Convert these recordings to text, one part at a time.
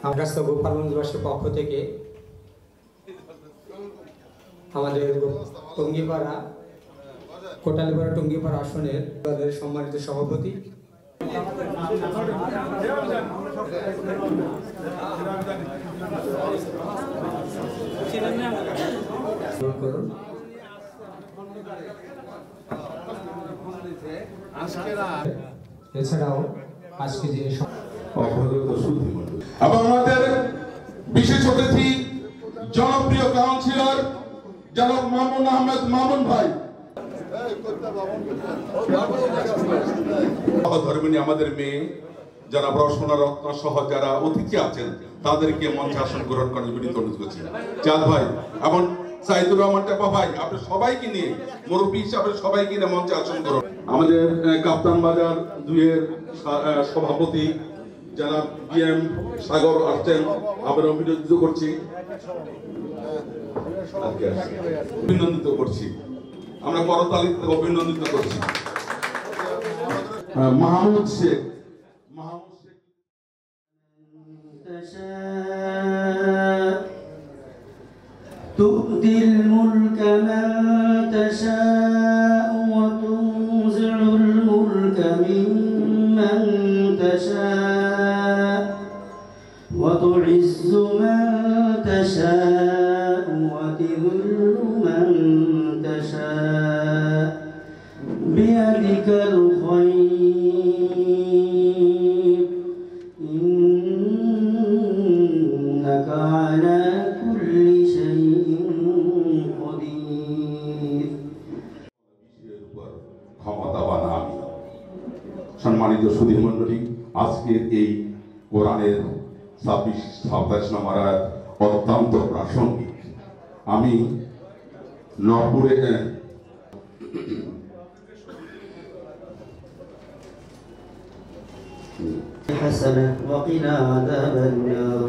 আগাস্তা গোপালগঞ্জবাসীর পক্ষ থেকে আমাদের টঙ্গিপাড়া কোটালীপাড়া টঙ্গিপাড়া আসনের সম্মানিত সভাপতি এছাড়াও আজকে যিনি আমাদের বিশেষ অতিথি জনপ্রিয় কাউন্সিলর জনাব মামুন আহমেদ মামুন ভাই, ধর্মিনী আমাদের মেয়ে যারা রসনা রত্ন সহ যারা অতিথি আছেন তাদেরকে মঞ্চে আসন গ্রহণ করার বিনীত অনুরোধ করছি। চাঁদ ভাই এবং সাইদুর রহমান টেপা ভাই, আপনি সবাইকে নিয়ে মুরব্বী হিসাবে সবাইকে নিয়ে মঞ্চে আসন গ্রহণ। আমাদের কাপ্তান বাজার 2-এর সভাপতি যারা বিএম সাগর আসছেন, আমরা অভিনন্দিত করছি, অভিনন্দিত করছি, আমরা করতালিতে অভিনন্দিত করছি। মাহমুদ শেখ تؤتي الملك من تشاء وتنزع الملك ممن تشاء وتعز من تشاء وتذل من تشاء بيدك الخير إنك على كل شيء قدير। ক্ষমতাবান আমি। সম্মানিত সুধী মণ্ডলী, আজকের এই কোরআনের 26-27 নম্বর আয়াত অত্যন্ত প্রাসঙ্গিক। আমি নরপুরে حسنة وقنا عذاب النار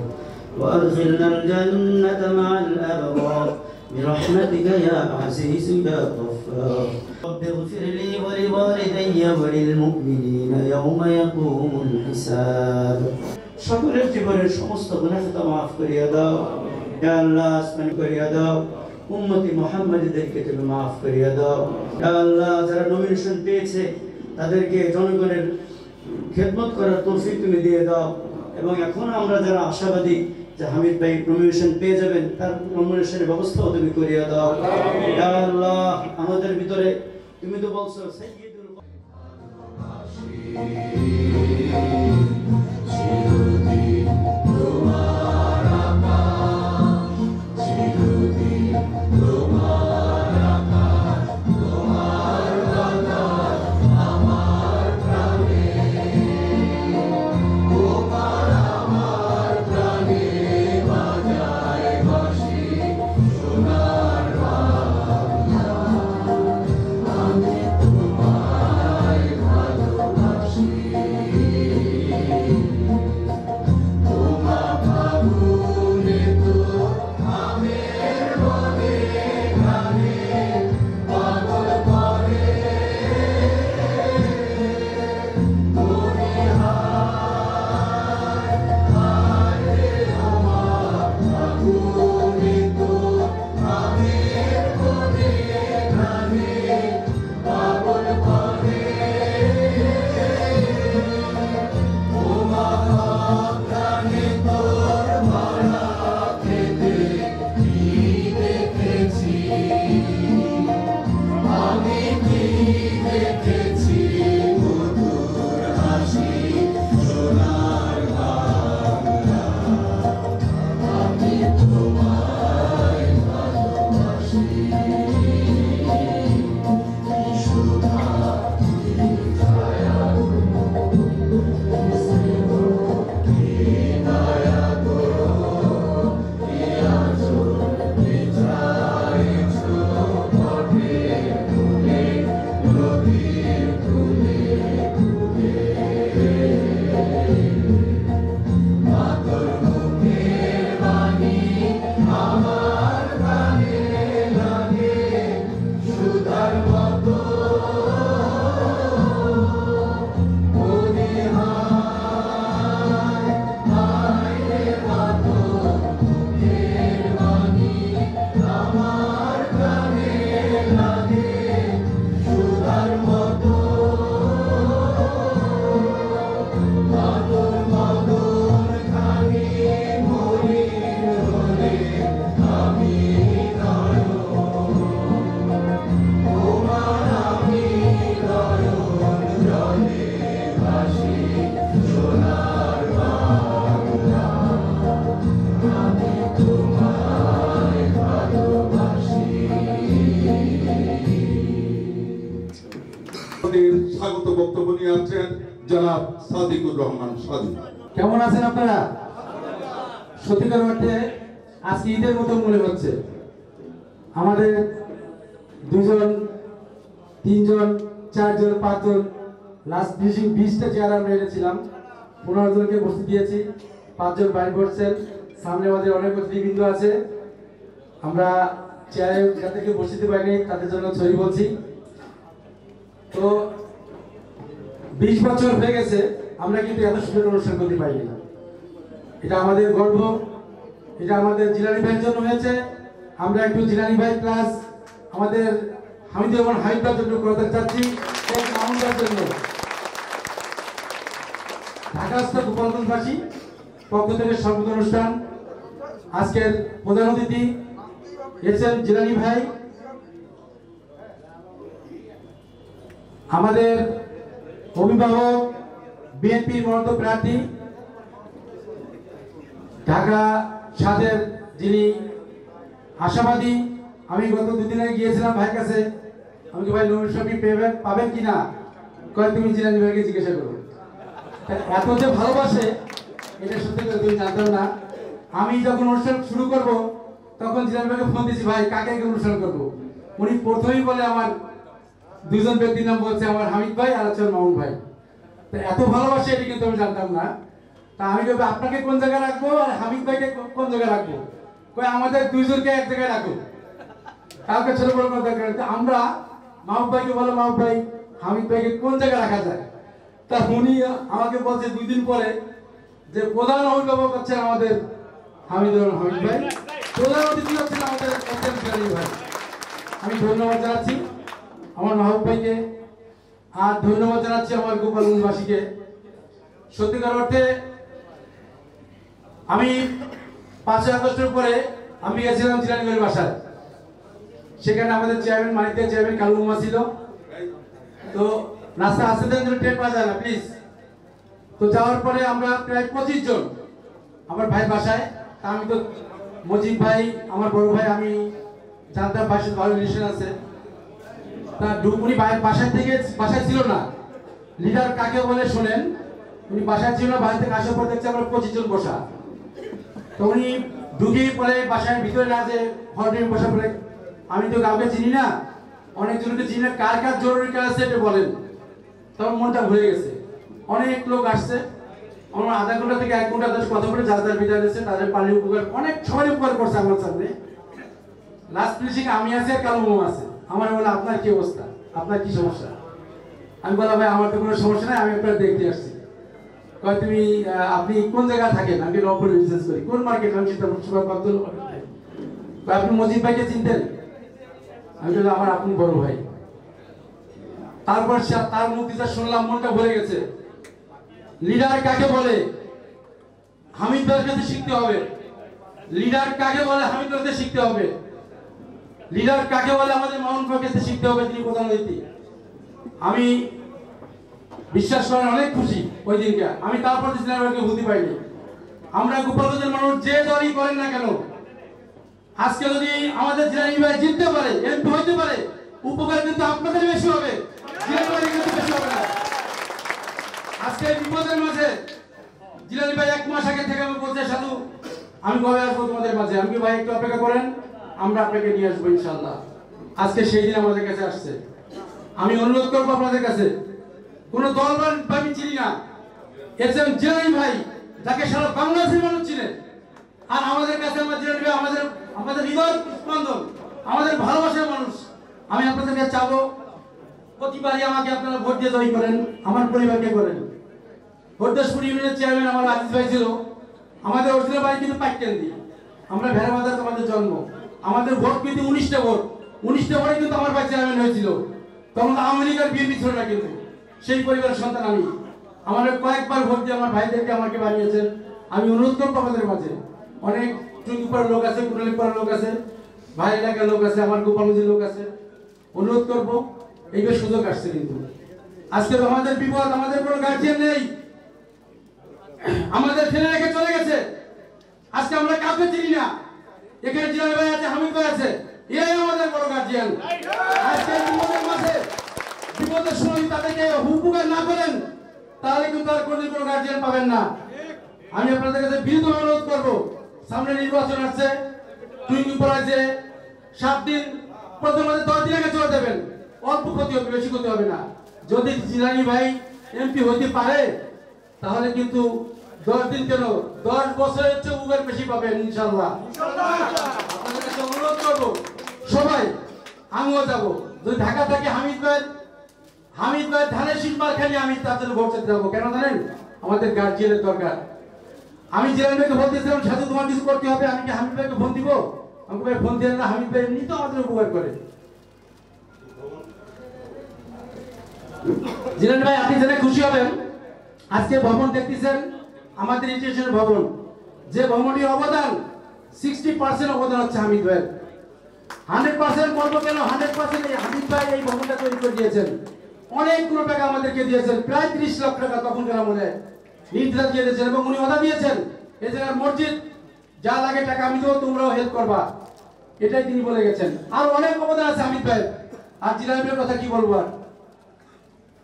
وأدخلنا الجنة مع الأبرار برحمتك يا عزيز يا غفار رب اغفر لي ولوالدي وللمؤمنين يوم يقوم الحساب। সকলের জীবনের সমস্ত গুনাহকে মাফ করিয়া দাও ইয়া আল্লাহ, আসমান করিয়া দাও, উম্মতি মুহাম্মাদীদেরকে তুমি মাফ করিয়া দাও ইয়া আল্লাহ। যারা নমিনেশন পেয়েছে তাদেরকে জনগণের খেদমত করার তৌফিক তুমি দিয়ে দাও, এবং এখন আমরা যারা আশাবাদী যে হামিদ ভাই নমিনেশন পেয়ে যাবেন তার নমিনেশনের ব্যবস্থাও তুমি করিয়া দাও ইয়া আল্লাহ। আমাদের ভিতরে তুমি তো বলছো সাইয়্যিদুল তোমার বক্তব্য নিয়ে আসছেন জনাব সাদিকুর রহমান সাদিক। কেমন আছেন আপনারা? সত্যিকার অর্থে আজকে ঈদের মতো মনে হচ্ছে। আমাদের 2 জন 3 জন 4 জন 5 জন লাস্ট 20টা চেয়ার আমরা এনেছিলাম, 15 জনকে বসতে দিয়েছি, 5 জন বাইরে বসছেন, সামনে আমাদের অনেক অতিথিবৃন্দ আছে। আমরা চেয়ারে যাদেরকে বসতে পারিনি তাদের জন্য সরি বলছি। তো 20 বছর হয়ে গেছে আমরা কিন্তু এত সুন্দর অনুষ্ঠান করতে পারিনি। এটা আমাদের গর্ব, এটা আমাদের জিলানী ভাইয়ের জন্য হয়েছে। আমরা একটু জিলানী ভাই প্লাস আমাদের হামিদুর রহমান হামিদার জন্য করতে চাচ্ছি, আমাদের জন্য ঢাকাস্থ গোপালগঞ্জবাসী পক্ষ থেকে সর্বোচ্চ অনুষ্ঠান। আজকের প্রধান অতিথি এসেছেন জিলানী ভাই, আমাদের অভিভাবক বিএনপির মনোনীত প্রার্থী ঢাকা 7-এর যিনি আশাবাদী। আমি গত 2 দিন আগে গিয়েছিলাম ভাইয়ের কাছে, আমি কি ভাই নমিনেশন আপনি পাবেন কিনা, কয় তুমি জিলানী ভাইকে জিজ্ঞাসা করো। এত যে ভালোবাসে এটা সত্যি করে তুমি জানতাম না। আমি যখন অনুষ্ঠান শুরু করব তখন জিলানী ভাইকে ফোন দিয়েছি, ভাই কাকে অনুষ্ঠান করবো। উনি প্রথমেই বলে আমার 2 জন ব্যক্তির নাম বলছে, আমার হামিদ ভাই আর আছেন মামুন ভাই। এত ভালোবাসে এটা কিন্তু আমি জানতাম না। তা আমি ভাবে আপনাকে কোন জায়গায় রাখবো আর হামিদ ভাইকে কোন জায়গায় রাখবো, কই আমাদের 2 জনকে এক জায়গায় রাখো, কাউকে ছোট বড় করার দরকার নেই। আমরা মাহবুব ভাইকে বলো, মাহবুব ভাই হামিদ ভাইকে কোন জায়গায় রাখা যায়। তা উনি আমাকে বলছে 2 দিন পরে যে প্রধান অভিভাবক হচ্ছেন আমাদের হামিদুর রহমান হামিদ ভাই, প্রধান অতিথি হচ্ছেন আমাদের জিলানী ভাই। আমি ধন্যবাদ জানাচ্ছি আমার মাহবুব ভাইকে, আর ধন্যবাদ জানাচ্ছি আমার গোপালগঞ্জবাসীকে। সত্যিকার অর্থে আমি 5 আগস্টের পরে আমি গেছিলাম জিলানী ভাইয়ের বাসায়, সেখানে আমাদের চেয়ারম্যান মানিকদের চেয়ারম্যান কালু মামা ছিল। তো রাস্তা আসতে দেন ট্রেন পাওয়া যায় না প্লিজ। তো যাওয়ার পরে আমরা প্রায় 25 জন আমার ভাই বাসায়। তা আমি তো মজিদ ভাই আমার বড় ভাই, আমি জানতাম বাসায় ভালো রিলেশন আছে। তা উনি বাসায় ছিল না। লিডার কাকে বলে শোনেন, উনি বাসায় ছিল না, বাইরে থেকে আসার পর দেখছি আমরা 25 জন বসা। তো উনি ঢুকেই পরে বাসায় ভিতরে না যে হলরুমে বসা পড়ে, আমি তো কাউকে চিনি না, অনেকজনকে চিনি না, কার কার জরুরি কাজ আছে এটা বলেন। তখন মনটা ভরে গেছে, অনেক লোক আসছে। আমরা আধা ঘন্টা থেকে 1 ঘন্টা 10 কথা বলে যার যার বিদায় দিয়েছে, তাদের পানি উপকার অনেক সবাই উপকার করছে আমার সামনে। লাস্ট ফিনিশিং আমি আছি আর কালু মামা আছে। আমার বলে আপনার কি অবস্থা, আপনার কি সমস্যা। আমি বললাম ভাই আমার তো কোনো সমস্যা নাই, আমি আপনার দেখতে আসছি। কয় তুমি আপনি কোন জায়গায় থাকেন, আমি রংপুরে বিজনেস করি, কোন মার্কেট, আমি সেটা আপনি মজিদ ভাইকে চিনতেন, আমি বললাম আমার আপনি বড় ভাই। তারপর তার মুক্তিটা শুনলাম, মনটা ভরে গেছে। লিডার কাকে বলে হামিদ ভাইয়ের কাছে শিখতে হবে, লিডার কাকে বলে হামিদ ভাইকে শিখতে হবে, লিডার কাকে বলে আমাদের মামুন ভাইয়ের কাছে শিখতে হবে, তিনি প্রধান অতিথি। আমি বিশ্বাস করেন অনেক খুশি ওই দিনকে। আমি তারপর জিলানী ভাইকে ভুলতে পারিনি। আমরা গোপালগঞ্জের মানুষ যে দলই করেন না কেন, আজকে যদি আমাদের জিলানী ভাই জিততে পারে, এমপি হইতে পারে, উপকার কিন্তু আপনাদের বেশি হবে, জিলানী ভাই কিন্তু বেশি হবে না। আজকে বিপদের মাঝে জিলানী ভাই 1 মাস আগে থেকে আমি বলছে, সাধু আমি কবে আসবো তোমাদের মাঝে। আমি ভাই একটু অপেক্ষা করেন, আমরা আপনাকে নিয়ে আসবো ইনশাআল্লাহ। আজকে সেই দিন আমাদের কাছে আসছে। আমি অনুরোধ করবো আপনাদের কাছে, কোন দল আমি চিনি না, এসএম জিলানী ভাই যাকে সারা বাংলাদেশের মানুষ চিনে, আর আমাদের কাছে আমার জিলানী ভাই আমাদের হৃদয় স্পন্দন, আমাদের ভালোবাসার মানুষ। আমি আপনাদের কাছে চাবো প্রতিবারই আমাকে আপনারা ভোট দিয়ে জয়ী করেন, আমার পরিবারকে করেন। হরদাসপুর ইউনিয়নের চেয়ারম্যান আমার আজিজ ভাই ছিল, আমাদের অরিজিনাল বাড়ি কিন্তু পাইকেন্দি, আমরা ভেড়াবাজার আমাদের জন্ম, আমাদের ভোট কিন্তু 19টা ভোট, 19টা ভোটে কিন্তু আমার ভাই চেয়ারম্যান হয়েছিল। তখন আওয়ামী লীগ আর বিএনপি ছিল না, কিন্তু সেই পরিবারের সন্তান আমি। আমাদের কয়েকবার ভোট দিয়ে আমার ভাইদেরকে আমাকে বানিয়েছেন। আমি অনুরোধ করবো আমাদের মাঝে, অনেক টুঙ্গিপাড়ার লোক আছে, কুটালীপাড়ার লোক আছে, ভাই এলাকার লোক আছে, আমার গোপালগঞ্জের লোক আছে, অনুরোধ করবো এইবার সুযোগ আসছে। কিন্তু আজকে আমাদের বিপদ, আমাদের কোনো গার্জিয়ান নেই, আমাদের ফেলে রেখে চলে গেছে। আজকে আমরা কাউকে চিনি না, এখানে জিলানী ভাই আছে, হামিদ ভাই আছে, এরাই আমাদের বড় গার্জিয়ান। আজকে বিপদের মাঝে, বিপদের সময় তাদেরকে উপকার না করে তাহলে কিন্তু আর কোনোদিন কোনো গার্জিয়ান পাবেন না। আমি আপনাদের কাছে বিনীত অনুরোধ করবো, সামনে নির্বাচন আসছে, টুঙ্গিপাড়ায় যে 7 দিন প্রথম 10 দিন আগে চলে দেবেন, অল্প ক্ষতি হবে, বেশি ক্ষতি হবে না। যদি জিলানী ভাই এমপি হতে পারে তাহলে কিন্তু 10 দিন কেন 10 বছরের চেয়ে উবের বেশি পাবেন ইনশাআল্লাহ। আপনাদের কাছে অনুরোধ করবো সবাই, আমিও যাবো, যদি ঢাকা থেকে হামিদ ভাই ধানের শীষ মার্কানি আমি তাদের ভোট চাইতে যাবো। কেন জানেন? আমাদের গার্জিয়ানের দরকার। আমি জিলানী ভাইকে বলতেছিলাম সাথে তোমার কিছু করতে হবে, আমি কি হামিদ ভাইকে ফোন দিব? আমাকে ভাই ফোন দেন না, হামিদ ভাই এমনি তো আমাদের উপকার করে। জিলানী ভাই আপনি জেনে খুশি হবেন, আজকে ভবন দেখতেছেন আমাদের ইনস্টিটিউশনের ভবন, যে ভবনটির অবদান 60% অবদান হচ্ছে হামিদ ভাই। 100% বলবো কেন, 100% এই হামিদ ভাই এই ভবনটা তৈরি করে দিয়েছেন। অনেকগুলো টাকা আমাদেরকে দিয়েছেন, প্রায় 30 লাখ টাকা তখনকার আমলে নির্ধারণ দিয়ে দিয়েছেন, এবং উনি কথা দিয়েছেন এই জায়গার মসজিদ যা লাগে টাকা আমি দেবো, তোমরাও হেল্প করবা, এটাই তিনি বলে গেছেন। আর অনেক অবদান আছে হামিদ ভাই। আর জিলানী ভাইয়ের কথা কি বলবো,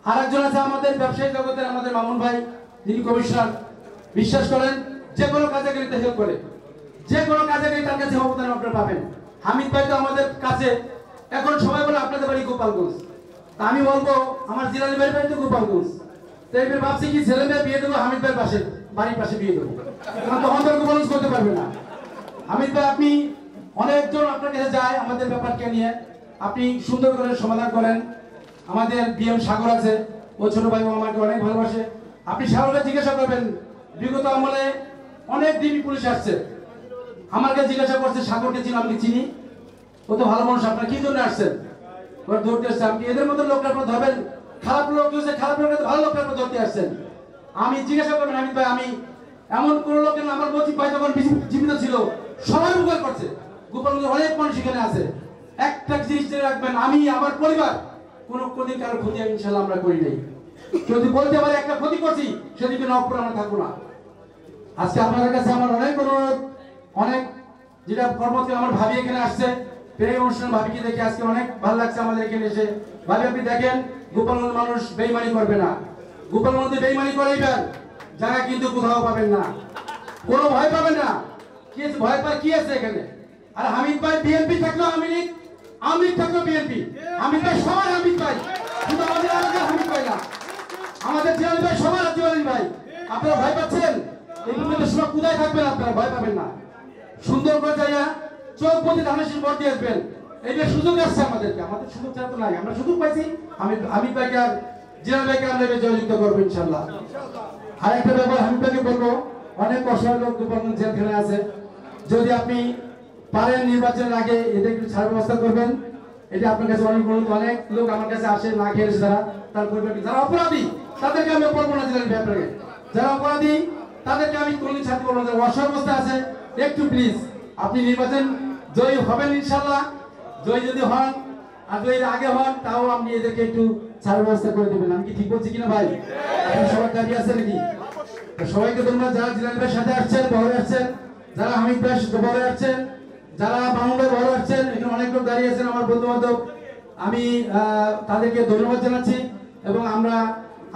আর একজন আছে আমাদের ব্যবসায়ী জগতের আমাদের মামুন ভাই, যিনি কমিশনার। বিশ্বাস করেন যে কোনো কাজে গেলে হেল্প করে, যে কোনো কাজে গেলে তার কাছে অবদান আপনারা পাবেন। হামিদ ভাই তো আমাদের কাছে, এখন সবাই বলে আপনাদের বাড়ি গোপালগঞ্জ, তা আমি বলবো আমার জিলানী ভাইয়ের বাড়ি তো গোপালগঞ্জ। তো এবার ভাবছি কি ছেলে মেয়ে বিয়ে দেবো হামিদ ভাইয়ের পাশে, বাড়ির পাশে বিয়ে দেবো, কারণ তখন তো গোপালগঞ্জ করতে পারবে না। হামিদ ভাই আপনি অনেকজন আপনার কাছে যায় আমাদের ব্যাপারকে নিয়ে, আপনি সুন্দর করে সমাধান করেন। আমাদের বিএম সাগর আছে, ও ছোট ভাই আমাকে অনেক ভালোবাসে। আপনি সাগরকে জিজ্ঞাসা করবেন, বিগত আমলে অনেক ডিবি পুলিশ আসছে, আমার কাছে জিজ্ঞাসা করছে সাগরকে চিনি, আমি চিনি, ও তো ভালো মানুষ, আপনার কি জন্য আসছেন? ওরা ধরতে আসছে। আপনি এদের মতো লোকটা আপনার ধরবেন, খারাপ লোক হচ্ছে খারাপ লোক, ভালো লোকটা আপনার ধরতে আসছেন। আমি জিজ্ঞাসা করবেন হামিদ ভাই, আমি এমন কোন লোক না, আমার মজিব ভাই যখন জীবিত ছিল সবাই উপকার করছে, গোপালগঞ্জের অনেক মানুষ এখানে আছে। একটা জিনিস জেনে রাখবেন, আমি আমার পরিবার কোনদিন কারো ক্ষতি ইনশাআল্লাহ আমরা করি নাই। কেউ যদি বলতে পারে একটা ক্ষতি করছি, সেদিকে নপুর আমরা থাকবো না। আজকে আপনাদের কাছে আমার অনেক অনুরোধ, অনেক যেটা কর্মতে আমার ভাবি এখানে আসছে, এই অনুষ্ঠান ভাবিকে দেখে আজকে অনেক ভালো লাগছে আমাদের এখানে এসে। ভাবি আপনি দেখেন গোপালগঞ্জ মানুষ বেইমানি করবে না, গোপালগঞ্জে বেইমানি করাইবেন জায়গা কিন্তু কোথাও পাবেন না, কোনো ভয় পাবেন না। কি ভয় পায় কি আছে এখানে? আর হামিদ ভাই বিএনপি থাকলেও আওয়ামী লীগ থাকলেও বিএনপি, হামিদ ভাই সবার হামিদ ভাই, শুধু আমাদের আলাদা হামিদ ভাই না, আমাদের জিলানী ভাই সবার জিলানী ভাই। আপনারা ভয় পাচ্ছেন, এই মুহূর্তে সময় কোথায় থাকবেন? আপনারা ভয় পাবেন না, সুন্দর করে যাইয়া চোখ বন্ধে ধানের শীষ ভোট দিয়ে আসবেন। এই যে সুযোগ আসছে আমাদেরকে, আমাদের সুযোগ ছাড়া তো নাই, আমরা সুযোগ পাইছি। হামিদ ভাইকে আর জিলানী ভাইকে আমরা জয়যুক্ত করবো ইনশাল্লাহ। আর একটা ব্যাপার হামিদ ভাইকে বলবো, অনেক অসহায় লোক গোপালগঞ্জ জেলখানায় আছে, যদি আপনি পারেন নির্বাচনের আগে এদের একটু ছাড় ব্যবস্থা করবেন, এটা আপনার কাছে অনেক অনুরোধ। অনেক লোক আমার কাছে আসে না খেয়ে এসে, তার পরিবারকে, যারা অপরাধী তাদেরকে আমি বলবো না জিলানী ভাই আপনাকে, যারা অপরাধী তাদেরকে আমি কোনদিন ছাড়তে বলবো না, অসহায় অবস্থা আছে একটু প্লিজ আপনি নির্বাচন জয়ী হবেন ইনশাল্লাহ। জয়ী যদি হন আর জয়ীর আগে হন, তাও আপনি এদেরকে একটু ছাড় ব্যবস্থা করে দেবেন। আমি কি ঠিক বলছি কিনা ভাই? আপনি সবার দাঁড়িয়ে আছে নাকি? সবাইকে ধন্যবাদ, যারা জিলানী ভাইয়ের সাথে আসছেন, বহরে আসছেন, যারা হামিদ ভাইয়ের সাথে বহরে আসছেন, যারা মামুন ভাই বহরে আসছেন, এখানে অনেক লোক দাঁড়িয়ে আছেন আমার বন্ধু বান্ধব, আমি তাদেরকে ধন্যবাদ জানাচ্ছি। এবং আমরা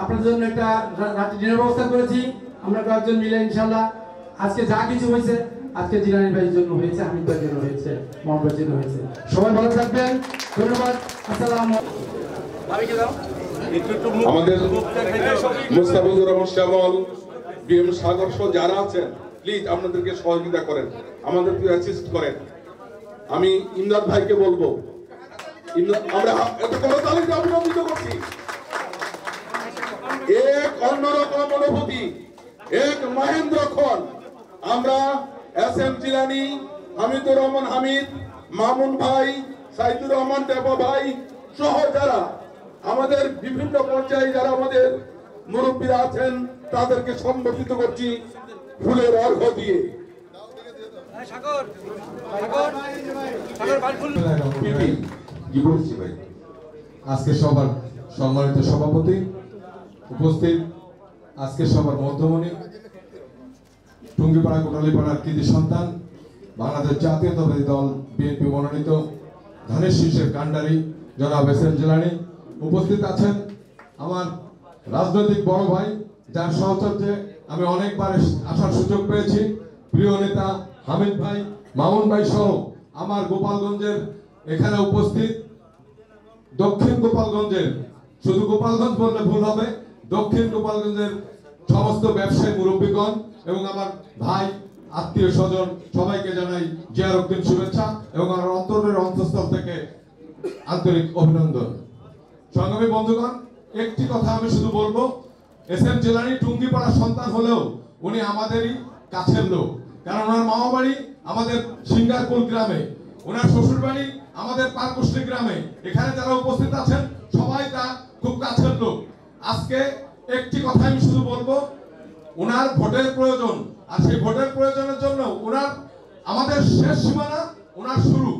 আপনাদের জন্য একটা রাত্রি ডিনার ব্যবস্থা করেছি, আমরা কয়েকজন মিলে ইনশাল্লাহ। আজকে যা কিছু হয়েছে আজকে জিলানী ভাইয়ের জন্য হয়েছে, হামিদ ভাইয়ের জন্য হয়েছে, মোহাম্মদ ভাইয়ের জন্য হয়েছে। সবাই ভালো থাকবেন, ধন্যবাদ, আসসালামু আলাইকুম। আমাদের মুস্তাফিজুর রহমান শ্যামল, বিএম সাগর সহ যারা আছেন, প্লিজ আপনাদেরকে সহযোগিতা করেন, আমাদেরকে অ্যাসিস্ট করেন। আমি ইমদাদ ভাইকে বলবো, আমরা এত করতালিতে অভিনন্দিত করছি। এক অন্যরকম অনুভূতি, এক মহেন্দ্র খন। আমরা এসএম জিলানী, হামিদুর রহমান হামিদ, মামুন ভাই, সাইদুর রহমান টেপা ভাই সহ যারা আমাদের বিভিন্ন পর্যায়ে যারা আমাদের মুরব্বীরা আছেন, তাদেরকে সম্বোধিত করছি ফুলের অর্ঘ্য দিয়ে। আজকে সবার সম্মানিত সভাপতি উপস্থিত, আজকে সবার মধ্যমণি, টুঙ্গিপাড়া কোটালীপাড়ার কৃতি সন্তান, বাংলাদেশ জাতীয়তাবাদী দল বিএনপি মনোনীত ধানের শীষের কাণ্ডারি জনাব এসএম জিলানী, উপস্থিত আছেন আমার রাজনৈতিক বড় ভাই, যার সহচর্যে আমি অনেকবার আসার সুযোগ পেয়েছি। প্রিয় নেতা হামিদ ভাই, মামুন ভাই সহ আমার গোপালগঞ্জের এখানে উপস্থিত দক্ষিণ গোপালগঞ্জের, শুধু গোপালগঞ্জ বললে ভুল হবে, দক্ষিণ গোপালগঞ্জের সমস্ত ব্যবসায়ী মুরব্বীগণ এবং আমার ভাই আত্মীয় স্বজন সবাইকে জানাই জিয়ারউদ্দিন শুভেচ্ছা এবং আমার অন্তরের অন্তঃস্থল থেকে আন্তরিক অভিনন্দন। সংগ্রামী বন্ধুগণ, একটি কথা আমি শুধু বলবো, এস.এম. জিলানী টুঙ্গিপাড়ার সন্তান হলেও উনি আমাদেরই কাছের লোক, কারণ ওনার মামা বাড়ি আমাদের সিঙ্গারপুর গ্রামে, ওনার শ্বশুর বাড়ি আমাদের পারকুষ্টি গ্রামে। এখানে যারা উপস্থিত আছেন সবাই তার খুব কাছের লোক। আজকে একটি কথা আমি শুধু বলবো, ওনার ভোটের প্রয়োজন, আর সেই ভোটের প্রয়োজনের জন্য ওনার আমাদের শেষ সীমানা ওনার শুরু,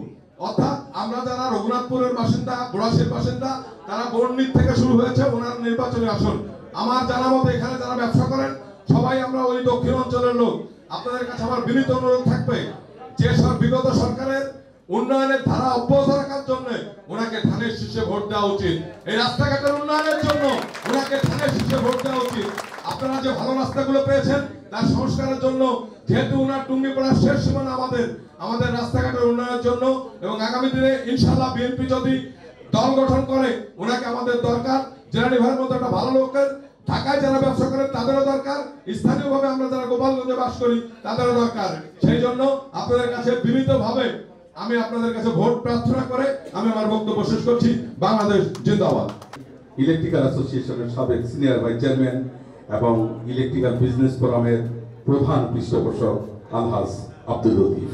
অর্থাৎ আমরা যারা রঘুনাথপুরের বাসিন্দা, বোড়াশির বাসিন্দা, তারা বর্ণিত থেকে শুরু হয়েছে ওনার নির্বাচনী আসন। আমার জানা মতে এখানে যারা ব্যবসা করেন সবাই আমরা ওই দক্ষিণ অঞ্চলের লোক। আপনাদের কাছে আমার বিনীত অনুরোধ থাকবে যে সব বিগত সরকারের উন্নয়নের ধারা অব্যাহত রাখার জন্য ওনাকে ধানের শীর্ষে ভোট দেওয়া উচিত। এই রাস্তাঘাটের উন্নয়নের জন্য ওনাকে ধানের শীর্ষে ভোট দেওয়া উচিত। আপনারা যে ভালো রাস্তাগুলো পেয়েছেন তার সংস্কারের জন্য, যেহেতু ওনার টুঙ্গিপাড়ার শেষ সীমানা আমাদের রাস্তাঘাটের উন্নয়নের জন্য, এবং আগামী দিনে ইনশাআল্লাহ বিএনপি যদি দল গঠন করে ওনাকে আমাদের দরকার। জিলানী ভাইয়ের মতো একটা ভালো লোকের ঢাকায় যারা ব্যবসা করেন তাদেরও দরকার, স্থানীয়ভাবে আমরা যারা গোপালগঞ্জে বাস করি তাদেরও দরকার। সেই জন্য আপনাদের কাছে বিনীতভাবে আমি আপনাদের কাছে ভোট প্রার্থনা করে আমি আমার বক্তব্য শেষ করছি। বাংলাদেশ জিন্দাবাদ। ইলেকট্রিক্যাল অ্যাসোসিয়েশনের সাবেক সিনিয়র ভাইস চেয়ারম্যান এবং ইলেকট্রিক্যাল বিজনেস ফোরামের প্রধান পৃষ্ঠপোষক আলহাজ আব্দুল লতিফ।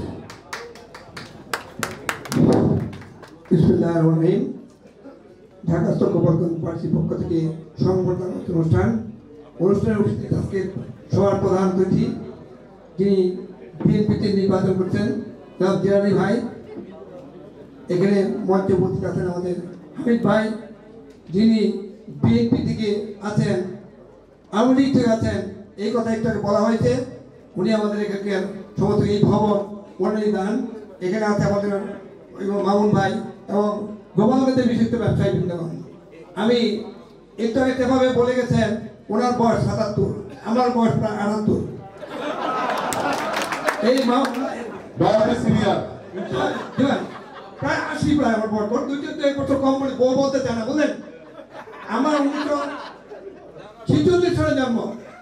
বিসমিল্লাহির রহমানির রহিম। ঢাকাস্থ গোপালগঞ্জ পার্টির পক্ষ থেকে সংবর্ধনা অনুষ্ঠানে উপস্থিত আজকে সবার প্রধান অতিথি, যিনি বিএনপিতে নির্বাচন করছেন, জনাব জিলানী ভাই। এখানে মঞ্চে উপস্থিত আছেন আমাদের হামিদ ভাই, যিনি বিএনপি থেকে আছেন, আওয়ামী লীগ থেকে আছেন, এই কথা একটু বলা হয়েছে। উনি আমাদের এখানকার সমস্ত এই ভবন মন্ডলী দান। এখানে আছে আমাদের মামুন ভাই এবং গোপালগঞ্জের বিশিষ্ট ব্যবসায়ী বৃন্দগণ। আমি একটু আগে যেভাবে বলে গেছেন ওনার বয়স ৭৭, আমার বয়স প্রায় ৭৮। এই প্রায় ৮০, প্রায় আমার বয়স ২-১ বছর কম বলে বউ বলতে চায় না, বুঝলেন। আমার ১৯৪৬ সালে জন্ম,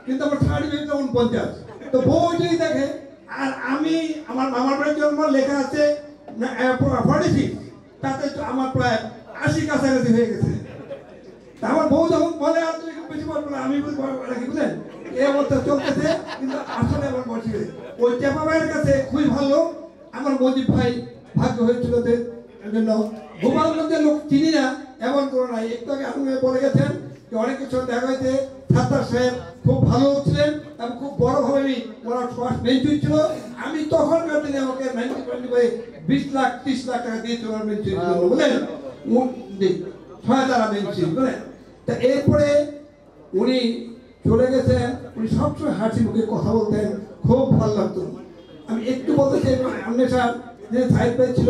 কিন্তু আমার সার্টিফিকেট ৪৯। তো বউ যদি দেখে, আর আমি আমার মামার বাড়ির জন্ম লেখা আছে 46, তাতে আমার প্রায় ৮০ কাছাকাছি হয়ে গেছে। আমার বউ যখন বলে আর তুই বেশি বলবো না, আমি রাখি, বুঝলেন। এই অবস্থা চলতেছে, কিন্তু আসলে আমার বলছি ওই চেপা ভাইয়ের কাছে খুবই ভালো। আমার মজিব ভাই ভাগ্য হয়েছিল জন্য গোপালগঞ্জের লোক চিনি না এমন কোনো নাই। একটু আগে আপনি বলে গেছেন যে অনেক কিছু দেখা হয়েছে। সাত্তার সাহেব খুব ভালো ছিলেন এবং খুব বড়ভাবে ওনার ফার্স্ট মেনশন ছিল। আমি তখনকার দিনে আমাকে 20 লাখ 30 লাখ টাকা দিয়েছিল আমার মেনশন, বুঝলেন, সহায়তারা মেনশন, বুঝলেন। তা এরপরে উনি চলে গেছেন। উনি সবসময় হাসি মুখে কথা বলতেন, খুব ভালো লাগতো। আমি একটু বলতে চাই, আন্নেশার যে সাইড ভাই ছিল,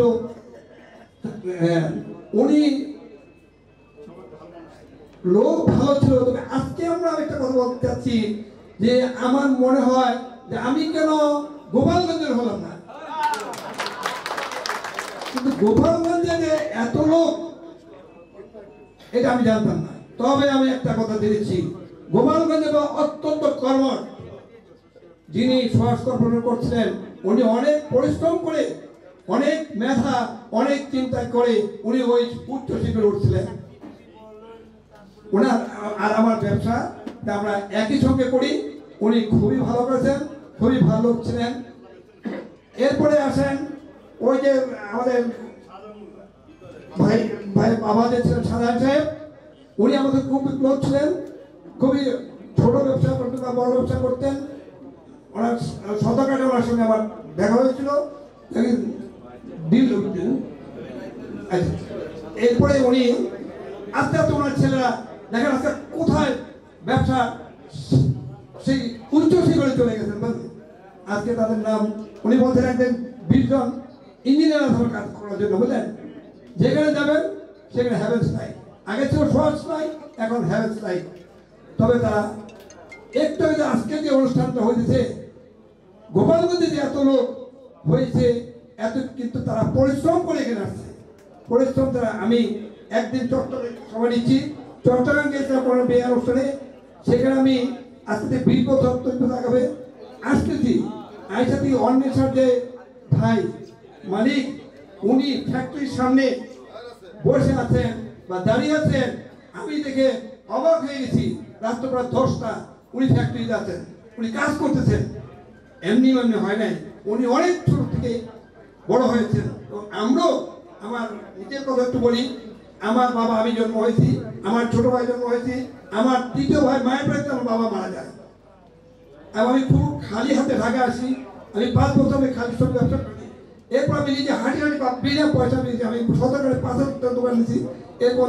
উনি লোক ভালো ছিল। তবে আজকে আমরা একটা কথা বলতে চাচ্ছি যে আমার মনে হয় যে আমি কেন গোপালগঞ্জের হলাম না, কিন্তু গোপালগঞ্জে যে এত লোক এটা আমি জানতাম না। তবে আমি একটা কথা জেনেছি, গোপালগঞ্জে অত্যন্ত কর্মঠ যিনি সমাজ কর্পোরেশন করছিলেন, উনি অনেক পরিশ্রম করে, অনেক মেধা, অনেক চিন্তা করে উনি ওই উচ্চ শিখরে উঠছিলেন। ওনার আর আমার ব্যবসা আমরা একই সঙ্গে করি। উনি খুবই ভালো করেছেন, খুবই ভালো লোক ছিলেন। এরপরে আসেন ওই যে আমাদের ভাই বাবা যে ছিলেন সাধারণ সাহেব, উনি আমাদের খুব ক্লোজ ছিলেন। খুবই ছোট ব্যবসা করতেন বা বড় ব্যবসা করতেন। ওনার শতকাটে ওনার সঙ্গে আমার দেখা হয়েছিল। এরপরে উনি আস্তে আস্তে ওনার ছেলেরা দেখেন আজকে কোথায় ব্যবসা সেই উচ্চ শিখরে চলে গেছেন। আজকে তাদের নাম উনি বলছেন একদিন 20 জন ইঞ্জিনিয়ার আছে কাজ করার জন্য, বুঝলেন। যেখানে যাবেন সেখানে হ্যাভেলস নাই। আগে ছিল শর্টস নাই, এখন হ্যাভেলস নাই। তবে তারা একটু আগে আজকে যে অনুষ্ঠানটা হয়েছে গোপালগঞ্জে যে এত লোক হয়েছে এত, কিন্তু তারা পরিশ্রম করে এখানে আসছে। পরিশ্রম তারা, আমি একদিন চট্টগ্রামে সময় নিচ্ছি, চট্টগ্রাম গিয়েছিলাম কোনো বিয়ের অনুষ্ঠানে, সেখানে আমি আজকে 20 বছর 30 বছর আগে আসতেছি, আইসা থেকে অন্বেষণ যে ভাই মালিক উনি ফ্যাক্টরির সামনে বসে আছেন বা দাঁড়িয়ে আছেন, আমি দেখে অবাক হয়ে গেছি। রাত্র প্রায় 10টা, উনি ফ্যাক্টরিতে আছেন, উনি কাজ করতেছেন। এমনি এমনি হয় নাই, উনি অনেক ছোট থেকে বড় হয়েছেন। তো আমরাও, আমার নিজের কথা একটু বলি, আমার বাবা, আমি জন্ম হয়েছি, আমার ছোট ভাই জন্ম হয়েছি, আমার তৃতীয় ভাই মায়ের বাড়িতে আমার বাবা মারা যায়, এবং আমি খুব খালি হাতে ঢাকা আসি। আমি 5 বছর আমি খালি সব ব্যবসা করি। এরপর আমি নিজে হাঁটি হাঁটি বিনা পয়সা নিয়েছি, আমি সরকারের 5 দোকান নিয়েছি। এরপর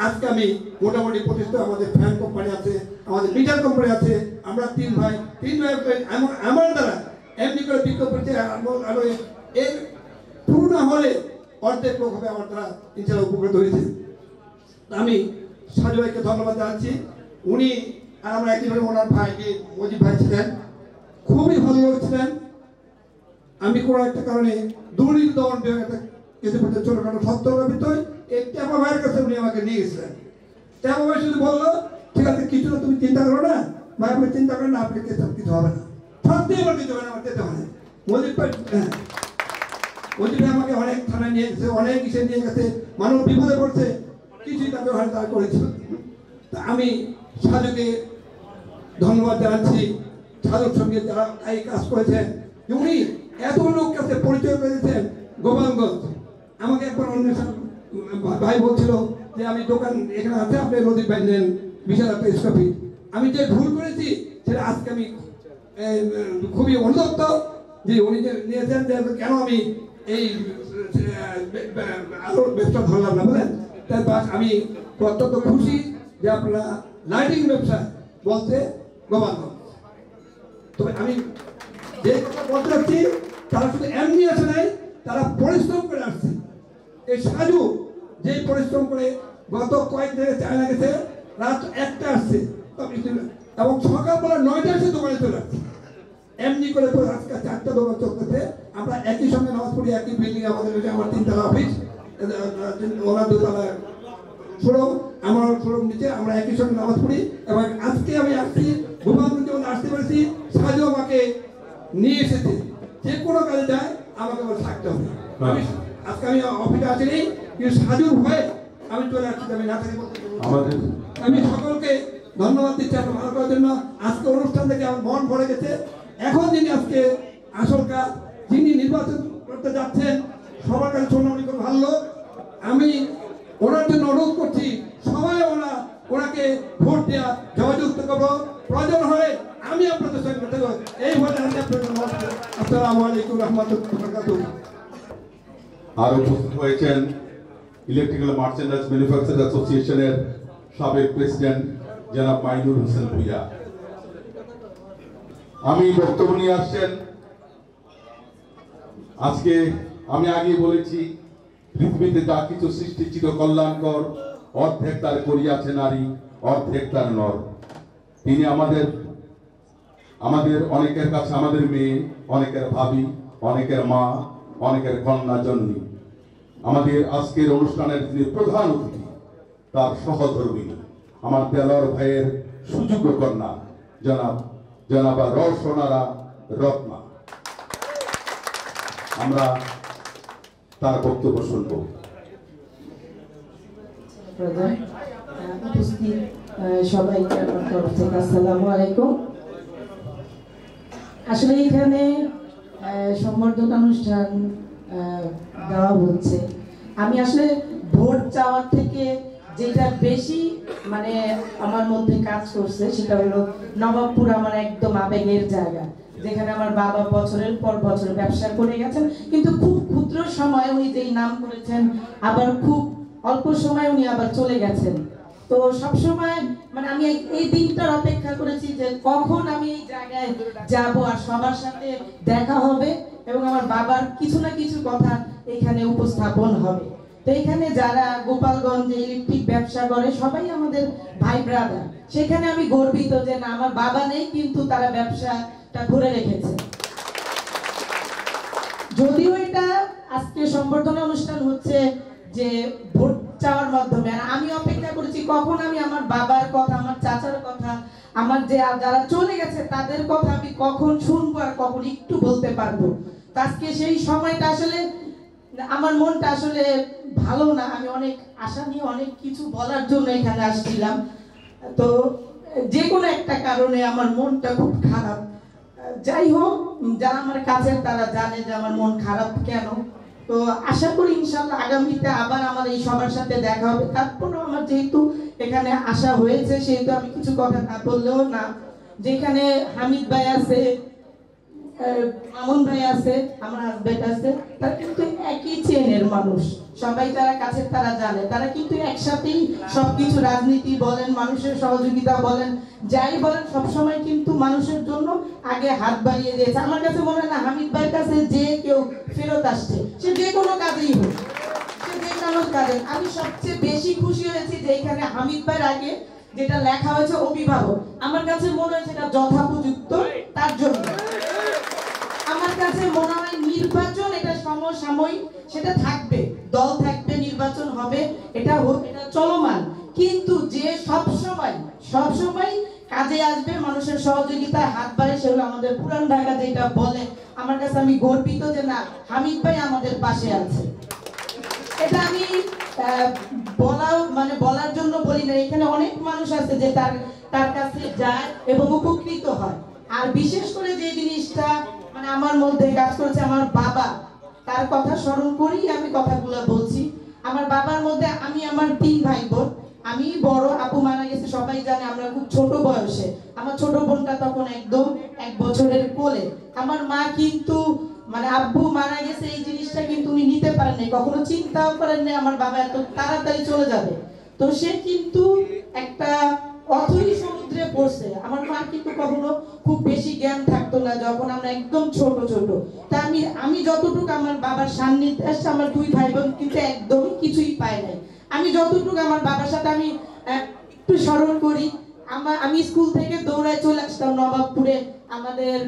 আজকে আমি মোটামুটি প্রতিষ্ঠা, আমাদের ফ্যান কোম্পানি আছে, আমাদের মিটার কোম্পানি আছে, আমরা 3 ভাই আমার দ্বারা এমনি করে বিক্ষোভ করছে। আরো এর পুরো না হলে অর্ধেক লোক হবে আমার দ্বারা ইনশাআল্লাহ উপকৃত হয়েছে। আমি সাজু ভাইকে ধন্যবাদ জানাচ্ছি। উনি আর আমরা একইভাবে ওনার ভাই মজিব ভাই ছিলেন, খুবই ভালো লোক ছিলেন। আমি কোনো একটা কারণে দুর্নীতি দমন বিভাগে কিছু করতে ছোটখাটো সত্যের ভিতরে এই ট্যাপা ভাইয়ের কাছে উনি আমাকে নিয়ে গেছিলেন। ট্যাপা ভাই শুধু বললো, ঠিক আছে কিছু না, তুমি চিন্তা করো না ভাই, আপনি চিন্তা করেন না, আপনি কিছু হবে না, সত্যি আমার কিছু হবে না, আমার যেতে হবে। মজিব ভাই আমাকে অনেক থানায় নিয়ে গেছে, অনেক ইসে নিয়ে গেছে, মানুষ বিপদে পড়ছে, কিছুই তাকে হয়তো তারা করেছিল। তা আমি সাজুকে ধন্যবাদ জানাচ্ছি, সাজুর সঙ্গে যারা এই কাজ করেছেন। উনি এত লোক কাছে পরিচয় করেছেন গোপালগঞ্জ। আমাকে একবার অন্য ভাই বলছিল যে আমি দোকান এখানে আছে, আপনি নদী ভাই নেন 20,000 স্কোয়ার ফিট। আমি যে ভুল করেছি সেটা আজকে আমি খুবই অনুতপ্ত যে উনি যে নিয়েছেন, যে কেন আমি এই আরো ব্যবসা ধরলাম না, বলেন। তাই আমি অত্যন্ত খুশি যে আপনারা লাইটিং ব্যবসা বলতে গোপালগঞ্জ। তবে আমি যে কথা বলতে চাচ্ছি, তারা শুধু এমনি আসে নাই, তারা পরিশ্রম করে আসছে। এই সাজু যে পরিশ্রম করে গত কয়েক জায়গায় চায়না গেছে, রাত 1টা আসছে এবং সকালবেলা 9টায় এসে দোকানে চলে আসছে। এমনি করে আজকে 4টা দোকান চলতেছে। আমরা একই সঙ্গে নামাজ পড়ি, একই বিল্ডিং, আমাদের আমার 3তলা অফিস, ওরা 2তলা শোরুম, আমার শোরুম নিচে, আমরা একই সঙ্গে নামাজ পড়ি। এবং আজকে আমি আসছি গোপালগঞ্জ, যখন আসতে পেরেছি, সাজু আমাকে নিয়ে এসেছে। যে কোনো কাজে যায় আমাকে আবার থাকতে হবে। আজকে আমি অফিসে আসিনি, কিন্তু সাজুর ভয়ে আমি চলে আসছি, আমি না থাকি। আমি সকলকে ধন্যবাদ দিচ্ছি আপনার ভালো করার জন্য। আজকে অনুষ্ঠান থেকে আমার মন ভরে গেছে। এখন যিনি আজকে আসল কাজ, যিনি নির্বাচন করতে যাচ্ছেন, সবার কাছে সোনামণি করে ভালো লোক। আমি ওনার জন্য অনুরোধ করছি, সবাই ওনাকে ভোট দেওয়া যোগাযোগ করবো, প্রয়োজন হয় আমি আপনাদের সঙ্গে থাকবো। এই বলে আমি আপনাদের আসসালামু আলাইকুম রহমতুল্লাহ। আর উপস্থিত হয়েছেন ইলেকট্রিক্যাল মার্চেন্ডাইজ ম্যানুফ্যাকচারার অ্যাসোসিয়েশনের সাবেক প্রেসিডেন্ট জনাব মাইনুর হোসেন ভূঁইয়া। আমি বক্তব্য নিয়ে আসছেন। আজকে আমি আগে বলেছি, পৃথিবীতে যা কিছু সৃষ্টি ছিল কল্যাণকর, অর্ধেক তার করিয়াছে নারী, অর্ধেক তার নর। তিনি আমাদের অনেকের কাছে আমাদের মেয়ে, অনেকের ভাবি, অনেকের মা, অনেকের কন্যা জননী। আমাদের আজকের অনুষ্ঠানের যিনি প্রধান অতিথি, তার সহধর্মিনী, আমার দেলোয়ার ভাইয়ের সুযোগ্য কন্যা জনাবা রওশনারা রত্না। আমরা তার বক্তব্য শুনব। উপস্থিত সবাইকে আমার তরফ থেকে আসসালামু আলাইকুম। আসলে এখানে সম্বর্ধনা অনুষ্ঠান দেওয়া হচ্ছে। আমি আসলে ভোট চাওয়ার থেকে যেটা বেশি মানে আমার মধ্যে কাজ করছে সেটা হলো নবাবপুর আমার একদম আবেগের জায়গা, যেখানে আমার বাবা বছরের পর বছর ব্যবসা করে গেছেন, কিন্তু খুব ক্ষুদ্র সময় উনি যেই নাম করেছেন, আবার খুব অল্প সময় উনি আবার চলে গেছেন। তো সবসময় মানে আমি এই দিনটার অপেক্ষা করেছি যে কখন আমি এই জায়গায় যাব আর সবার সাথে দেখা হবে এবং আমার বাবার কিছু না কিছু কথা এখানে উপস্থাপন হবে। তো এখানে যারা গোপালগঞ্জে ইলেকট্রিক ব্যবসা করে সবাই আমাদের ভাই ব্রাদার। সেখানে আমি গর্বিত যে না, আমার বাবা নেই কিন্তু তারা ব্যবসাটা ধরে রেখেছে। যদিও এটা আজকে সম্বর্ধনা অনুষ্ঠান হচ্ছে যে ভোট চাওয়ার মাধ্যমে, আর আমি অপেক্ষা করেছি কখন আমি আমার বাবার কথা, আমার চাচার কথা, আমার যে যারা চলে গেছে তাদের কথা আমি কখন শুনবো আর কখন একটু বলতে পারবো। আজকে সেই সময়টা আসলে আমার মনটা আসলে ভালো না, আমি অনেক আশা নিয়ে অনেক কিছু বলার জন্য এখানে আসছিলাম, তো যে কোনো একটা কারণে আমার মনটা খুব খারাপ। যাই হোক, যারা আমার কাছের তারা জানে যে আমার মন খারাপ কেন। তো আশা করি ইনশাআল্লাহ আগামীতে আবার আমার এই সবার সাথে দেখা হবে। তারপরেও আমার যেহেতু এখানে আসা হয়েছে সেহেতু আমি কিছু কথা না বললেও না। যেখানে হামিদ ভাই আছে, মামুন ভাই আছে, আমার হাজবেন্ড আছে, তারা কিন্তু একই চেনের মানুষ। সবাই যারা কাছের তারা জানে, তারা কিন্তু একসাথেই সবকিছু, রাজনীতি বলেন, মানুষের সহযোগিতা বলেন, যাই বলেন, সবসময় কিন্তু মানুষের জন্য আগে হাত বাড়িয়ে দিয়েছে। আমার কাছে মনে হয় না হামিদ ভাইয়ের কাছে যে কেউ ফেরত আসছে, সে যে কোনো কাজেই হোক, সে যে কোনো কাজে। আমি সবচেয়ে বেশি খুশি হয়েছি যে এখানে হামিদ ভাইয়ের আগে যেটা লেখা হয়েছে অভিভাবক, আমার কাছে মনে হয়েছে এটা যথাপযুক্ত। তার জন্য আমার কাছে মনে হয় নির্বাচন এটা সমসাময়িক, সেটা থাকবে, দল থাকবে, নির্বাচন হবে, এটা চলমান, কিন্তু যে সব সময় কাজে আসবে, মানুষের সহযোগিতায় হাত বাড়ে, সেগুলো আমাদের পুরান ঢাকা যেটা বলে, আমার কাছে আমি গর্বিত যে না, হামিদ ভাই আমাদের পাশে আছে। এটা আমি বলার জন্য বলি না, এখানে অনেক মানুষ আছে যে তার কাছে যায় এবং উপকৃত হয়। আর বিশেষ করে যে জিনিসটা আমার মধ্যে কাজ করেছে, আমার বাবা, তার কথা স্মরণ করেই আমি কথাগুলো বলছি। আমার বাবার মধ্যে আমি, আমার 3 ভাই বোন, আমি বড়, আপু মারা গেছে সবাই জানে, আমরা খুব ছোট বয়সে, আমার ছোট বোনটা তখন একদম 1 বছরের কোলে। আমার মা কিন্তু আব্বু মারা গেছে এই জিনিসটা কিন্তু উনি নিতে পারেন নাই, কখনো চিন্তাও করেন নাই আমার বাবা এত তাড়াতাড়ি চলে যাবে। তো সে কিন্তু একটা অথই সমুদ্রে পড়ছে। আমার মা কিন্তু কখনো খুব বেশি জ্ঞান থাকতো না যখন আমরা একদম ছোট। তা আমি যতটুকু আমার বাবার সান্নিধ্যে আসছে, আমার 2 ভাই বোন কিন্তু একদমই কিছুই পায় নাই। আমি যতটুকু আমার বাবার সাথে আমি একটু স্মরণ করি, আমি স্কুল থেকে দৌড়ায় চলে আসতাম নবাবপুরে, আমাদের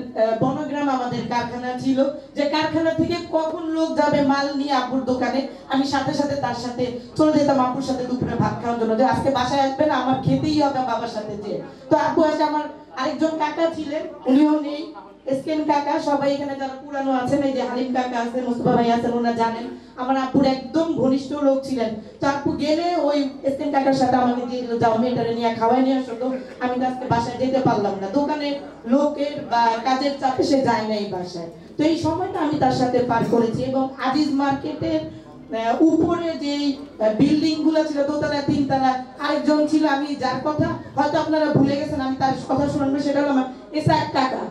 বনগ্রাম আমাদের কারখানা ছিল, যে কারখানা থেকে কখন লোক যাবে মাল নিয়ে আব্বুর দোকানে, আমি সাথে সাথে তার সাথে চলে যেতাম আব্বুর সাথে দুপুরে ভাত খাওয়ার জন্য, যে আজকে বাসায় আসবে না, আমার খেতেই হবে বাবার সাথে। যে তো আব্বু আসে, আমার আরেকজন কাকা ছিলেন, উনিও নেই, এসকেন কাকা, সবাই এখানে যারা পুরানো আছেন, এই যে হালিম কাকা আছে, মুস্তফা ভাই আছেন, ওনারা জানেন আমার আব্বুর একদম ঘনিষ্ঠ লোক ছিলেন। তো আব্বু গেলে ওই এসকেন কাকার সাথে আমাকে দিয়ে দিল, যাও মেয়েটারে নিয়ে খাওয়াই নিয়ে আসো। তো আমি তো আজকে বাসায় যেতে পারলাম না, দোকানে লোকের বা কাজের চাপে সে যায় না এই বাসায়। তো এই সময়টা আমি তার সাথে পার করেছি। এবং আজিজ মার্কেটের উপরে যে বিল্ডিং গুলো ছিল, 2 তলা 3 তলা, আরেকজন ছিল, আমি যার কথা হয়তো আপনারা ভুলে গেছেন, আমি তার কথা শুনবো, সেটা হলো আমার ইসাক কাকা।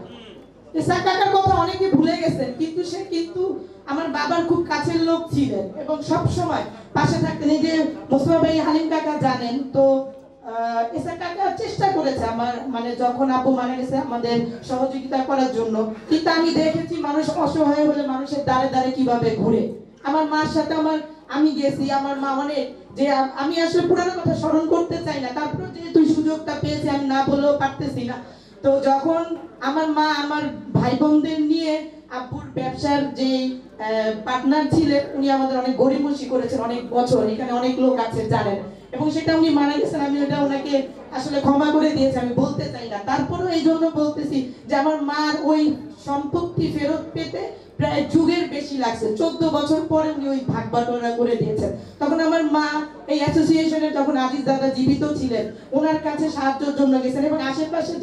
ইসাক কাকার কথা অনেকে ভুলে গেছেন, কিন্তু সে কিন্তু আমার বাবার খুব কাছের লোক ছিলেন এবং সব সময় পাশে থাকতেন। এই যে মুস্তফা ভাই হালিম কাকা জানেন, তো ইসাক কাকা চেষ্টা করেছে আমার যখন আব্বু মারা গেছে আমাদের সহযোগিতা করার জন্য, কিন্তু আমি দেখেছি মানুষ অসহায় হলে মানুষের দ্বারে দ্বারে কিভাবে ঘুরে। আমার মার সাথে আমি গেছি, আমার মা যে আমি আসলে পুরানো কথা স্মরণ করতে চাই না, তারপর যেহেতু সুযোগটা পেয়েছি আমি না বলেও পারতেছি না। তো যখন আমার মা আমার ভাই বোনদের নিয়ে আব্বুর ব্যবসার যে পার্টনার ছিলেন, উনি আমাদের অনেক গরিমসি করেছেন অনেক বছর, এখানে অনেক লোক আছে জানেন, এবং সেটা উনি মারা গেছেন, আমি ওটা ওনাকে আসলে ক্ষমা করে দিয়েছি, আমি বলতে চাই না। তারপরেও এই জন্য বলতেছি যে আমার মার ওই সম্পত্তি ফেরত পেতে প্রায় যুগের বেশি লাগছে, 14 বছর পরে উনি ওই ভাগ বাটোয়ারা করে দিয়েছেন। তখন আমার মা এই অ্যাসোসিয়েশনের যখন আজিজ দাদা জীবিত ছিলেন, ওনার কাছে সাহায্যের জন্য গেছেন এবং আশেপাশে।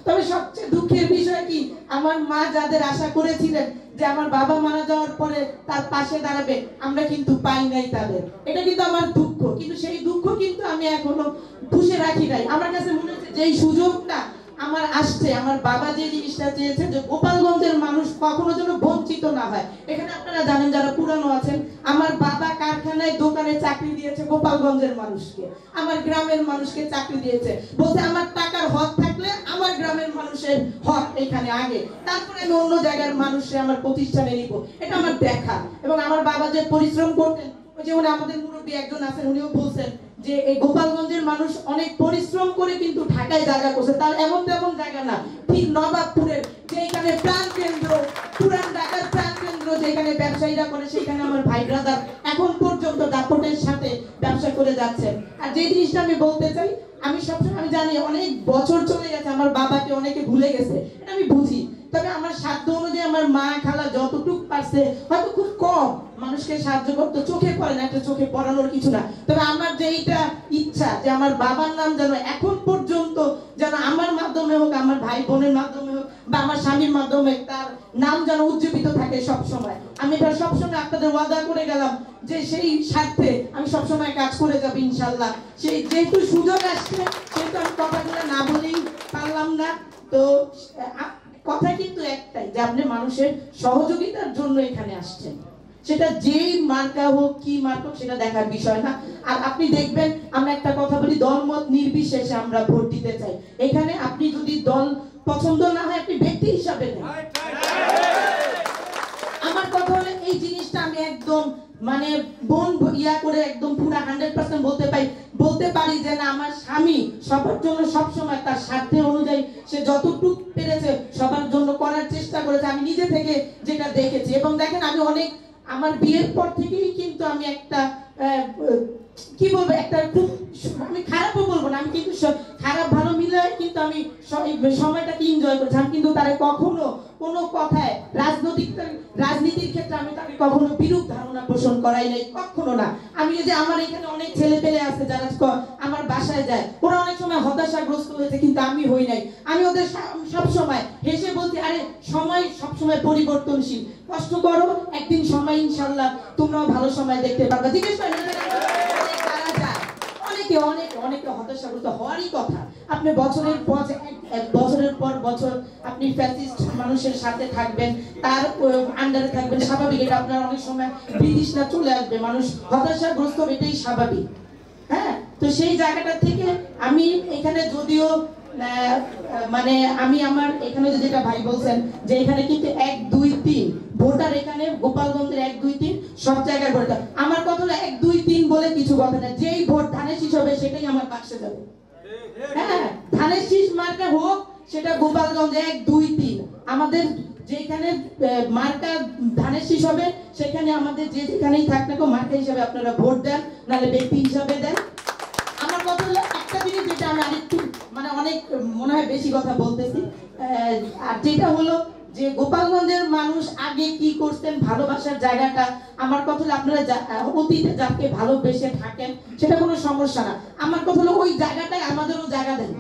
তবে সবচেয়ে দুঃখের বিষয় কি, আমার মা যাদের আশা করেছিলেন যে আমার বাবা মারা যাওয়ার পরে তার পাশে দাঁড়াবে, আমরা কিন্তু পাই নাই তাদের। এটা কিন্তু আমার দুঃখ, কিন্তু সেই দুঃখ কিন্তু আমি এখনো পুষে রাখি নাই। আমার কাছে মনে হচ্ছে যে এই সুযোগটা আমার আসছে, আমার বাবা যে জিনিসটা চেয়েছে যে গোপালগঞ্জের মানুষ কখনো যেন বঞ্চিত না হয়। এখানে আপনারা জানেন যারা পুরানো আছেন, আমার বাবা কারখানায় দোকানে চাকরি দিয়েছে গোপালগঞ্জের মানুষকে, আমার গ্রামের মানুষকে চাকরি দিয়েছে, বলতে আমার টাকার হক থাকলে আমার গ্রামের মানুষের হক এখানে আগে, তারপরে আমি অন্য জায়গার মানুষে আমার প্রতিষ্ঠানে নিব। এটা আমার দেখা। এবং আমার বাবা যে পরিশ্রম করতেন, ওই যে উনি আমাদের মুরব্বী একজন আছেন, উনিও বলছেন যে এই গোপালগঞ্জের মানুষ অনেক পরিশ্রম করে কিন্তু ঢাকায় জায়গা করছে, তার এমন তেমন জায়গা না, ঠিক নবাবপুরের যেখানে প্রাণ কেন্দ্র, পুরান ঢাকার প্রাণ কেন্দ্র যেখানে ব্যবসায়ীরা করে, সেখানে আমার ভাই ব্রাদার এখন পর্যন্ত দাপটের সাথে ব্যবসা করে যাচ্ছেন। আর যে জিনিসটা আমি বলতে চাই, আমি সবসময় আমি জানি অনেক বছর চলে গেছে, আমার বাবাকে অনেকে ভুলে গেছে, এটা আমি বুঝি, তবে আমার সাধ্য অনুযায়ী আমার মা খালা যতটুক পারছে, হয়তো খুব কম মানুষকে সাহায্য করতে, চোখে পড়ে না, একটা চোখে পড়ানোর কিছু না, তবে আমার যে এইটা ইচ্ছা যে আমার বাবার নাম যেন এখন পর্যন্ত যেন আমার মাধ্যমে হোক, আমার ভাই বোনের মাধ্যমে হোক, বা আমার স্বামীর মাধ্যমে তার নাম যেন উজ্জীবিত থাকে সব সময়। আমি এটা সবসময় আপনাদের ওয়াদা করে গেলাম যে সেই স্বার্থে আমি সবসময় কাজ করে যাব ইনশাল্লাহ। সেই যেহেতু সুযোগ আসছে সেহেতু আমি কথাগুলো না বলেই পারলাম না। তো কথা কিন্তু একটাই যে আপনি মানুষের সহযোগিতার জন্য এখানে আসছেন, সেটা যেই মার্কা হোক কি মার্কা হোক সেটা দেখার বিষয় না। আর আপনি দেখবেন, আমরা একটা কথা বলি, দলমত নির্বিশেষে আমরা ভোট দিতে চাই। এখানে আপনি যদি দল পছন্দ না হয়, আপনি ব্যক্তি হিসাবে দেন। আমার কথা হলো এই জিনিসটা আমি একদম মানে বোন ইয়া করে একদম পুরো 100% বলতে পারি যে না, আমার স্বামী সবার জন্য সবসময় তার স্বার্থে অনুযায়ী সে যতটুকু পেরেছে সবার জন্য করার চেষ্টা করেছে, আমি নিজে থেকে যেটা দেখেছি। এবং দেখেন, আমি অনেক আমার বিয়ের পর থেকেই কিন্তু আমি একটা কি বলবো, একটা খুব আমি খারাপও বলবো না, আমি কিন্তু খারাপ ভালো মিলে কিন্তু আমি সময়টাকে এনজয় করেছি। আমি কিন্তু তারে কখনো কোনো কথায় রাজনীতির ক্ষেত্রে আমি তাকে কখনো বিরূপ ধারণা পোষণ করাই নাই, কখনো না। আমি যে আমার এখানে অনেক ছেলে পেলে আছে যারা আমার বাসায় যায়, ওরা অনেক সময় হতাশাগ্রস্ত হয়েছে, কিন্তু আমি হই নাই। আমি ওদের সব সময় হেসে বলছি, আরে সময় সবসময় পরিবর্তনশীল, কষ্ট করো, একদিন সময় ইনশাল্লাহ তোমরাও ভালো সময় দেখতে পারবে। জিজ্ঞেস করেন অনেকে হতাশাগ্রস্ত হওয়ারই কথা। আপনি বছরের পর বছর আপনি ফ্যাসিস্ট মানুষের সাথে থাকবেন, তার আন্ডারে থাকবেন, স্বাভাবিক। এটা আপনার অনেক সময় বিতৃষ্ণা চলে আসবে, মানুষ হতাশাগ্রস্ত, এটাই স্বাভাবিক। হ্যাঁ, তো সেই জায়গাটা থেকে আমি এখানে যদিও মানে আমি আমার এখানে যেটা ভাই বলছেন যে এখানে কিন্তু 1, 2, 3 ভোটার, এখানে গোপালগঞ্জের 1, 2, 3 সব জায়গায় ভোটার। আমার কথা হলো 1, 2, 3 বলে কিছু কথা না, যেই ভোট ধানের শীষ হবে সেটাই আমার বাক্সে যাবে। হ্যাঁ, ধানের শীষ মার্কা হোক, সেটা গোপালগঞ্জে 1, 2, 3 আমাদের যেখানে মার্কা ধানের শীষ হবে সেখানে আমাদের যেখানেই থাক না মার্কা হিসাবে আপনারা ভোট দেন, নাহলে ব্যক্তি হিসাবে দেন। আমার কথা হলো একটা জিনিস যেটা আমি আরেকটু মানে অনেক মনে হয় বেশি কথা বলতেছি, আর যেটা হলো যে গোপালগঞ্জের মানুষ আগে কি করতেন, ভালোবাসার জায়গাটা, আমার কথা হলো আপনারা অতীতে যাকে ভালোবেসে থাকেন সেটা কোনো সমস্যা না। আমার কথা হলো ওই জায়গাটায় আমাদেরও জায়গা দেন,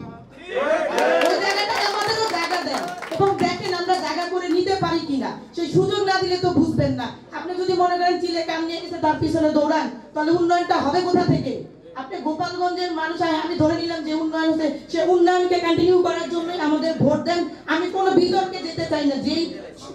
ওই জায়গাটায় আমাদেরও জায়গা দেন, এবং দেখেন আমরা জায়গা করে নিতে পারি কিনা। সেই সুযোগ না দিলে তো বুঝবেন না। আপনি যদি মনে করেন চিলে কান নিয়ে গেছে তার পিছনে দৌড়ান, তাহলে উন্নয়নটা হবে কোথা থেকে? আপনি গোপালগঞ্জের মানুষ, আমি ধরে নিলাম যে উন্নয়ন হচ্ছে, সে উন্নয়নকে কন্টিনিউ করার জন্য আমাদের ভোট দেন। আমি কোনো বিতর্কে যেতে চাই না,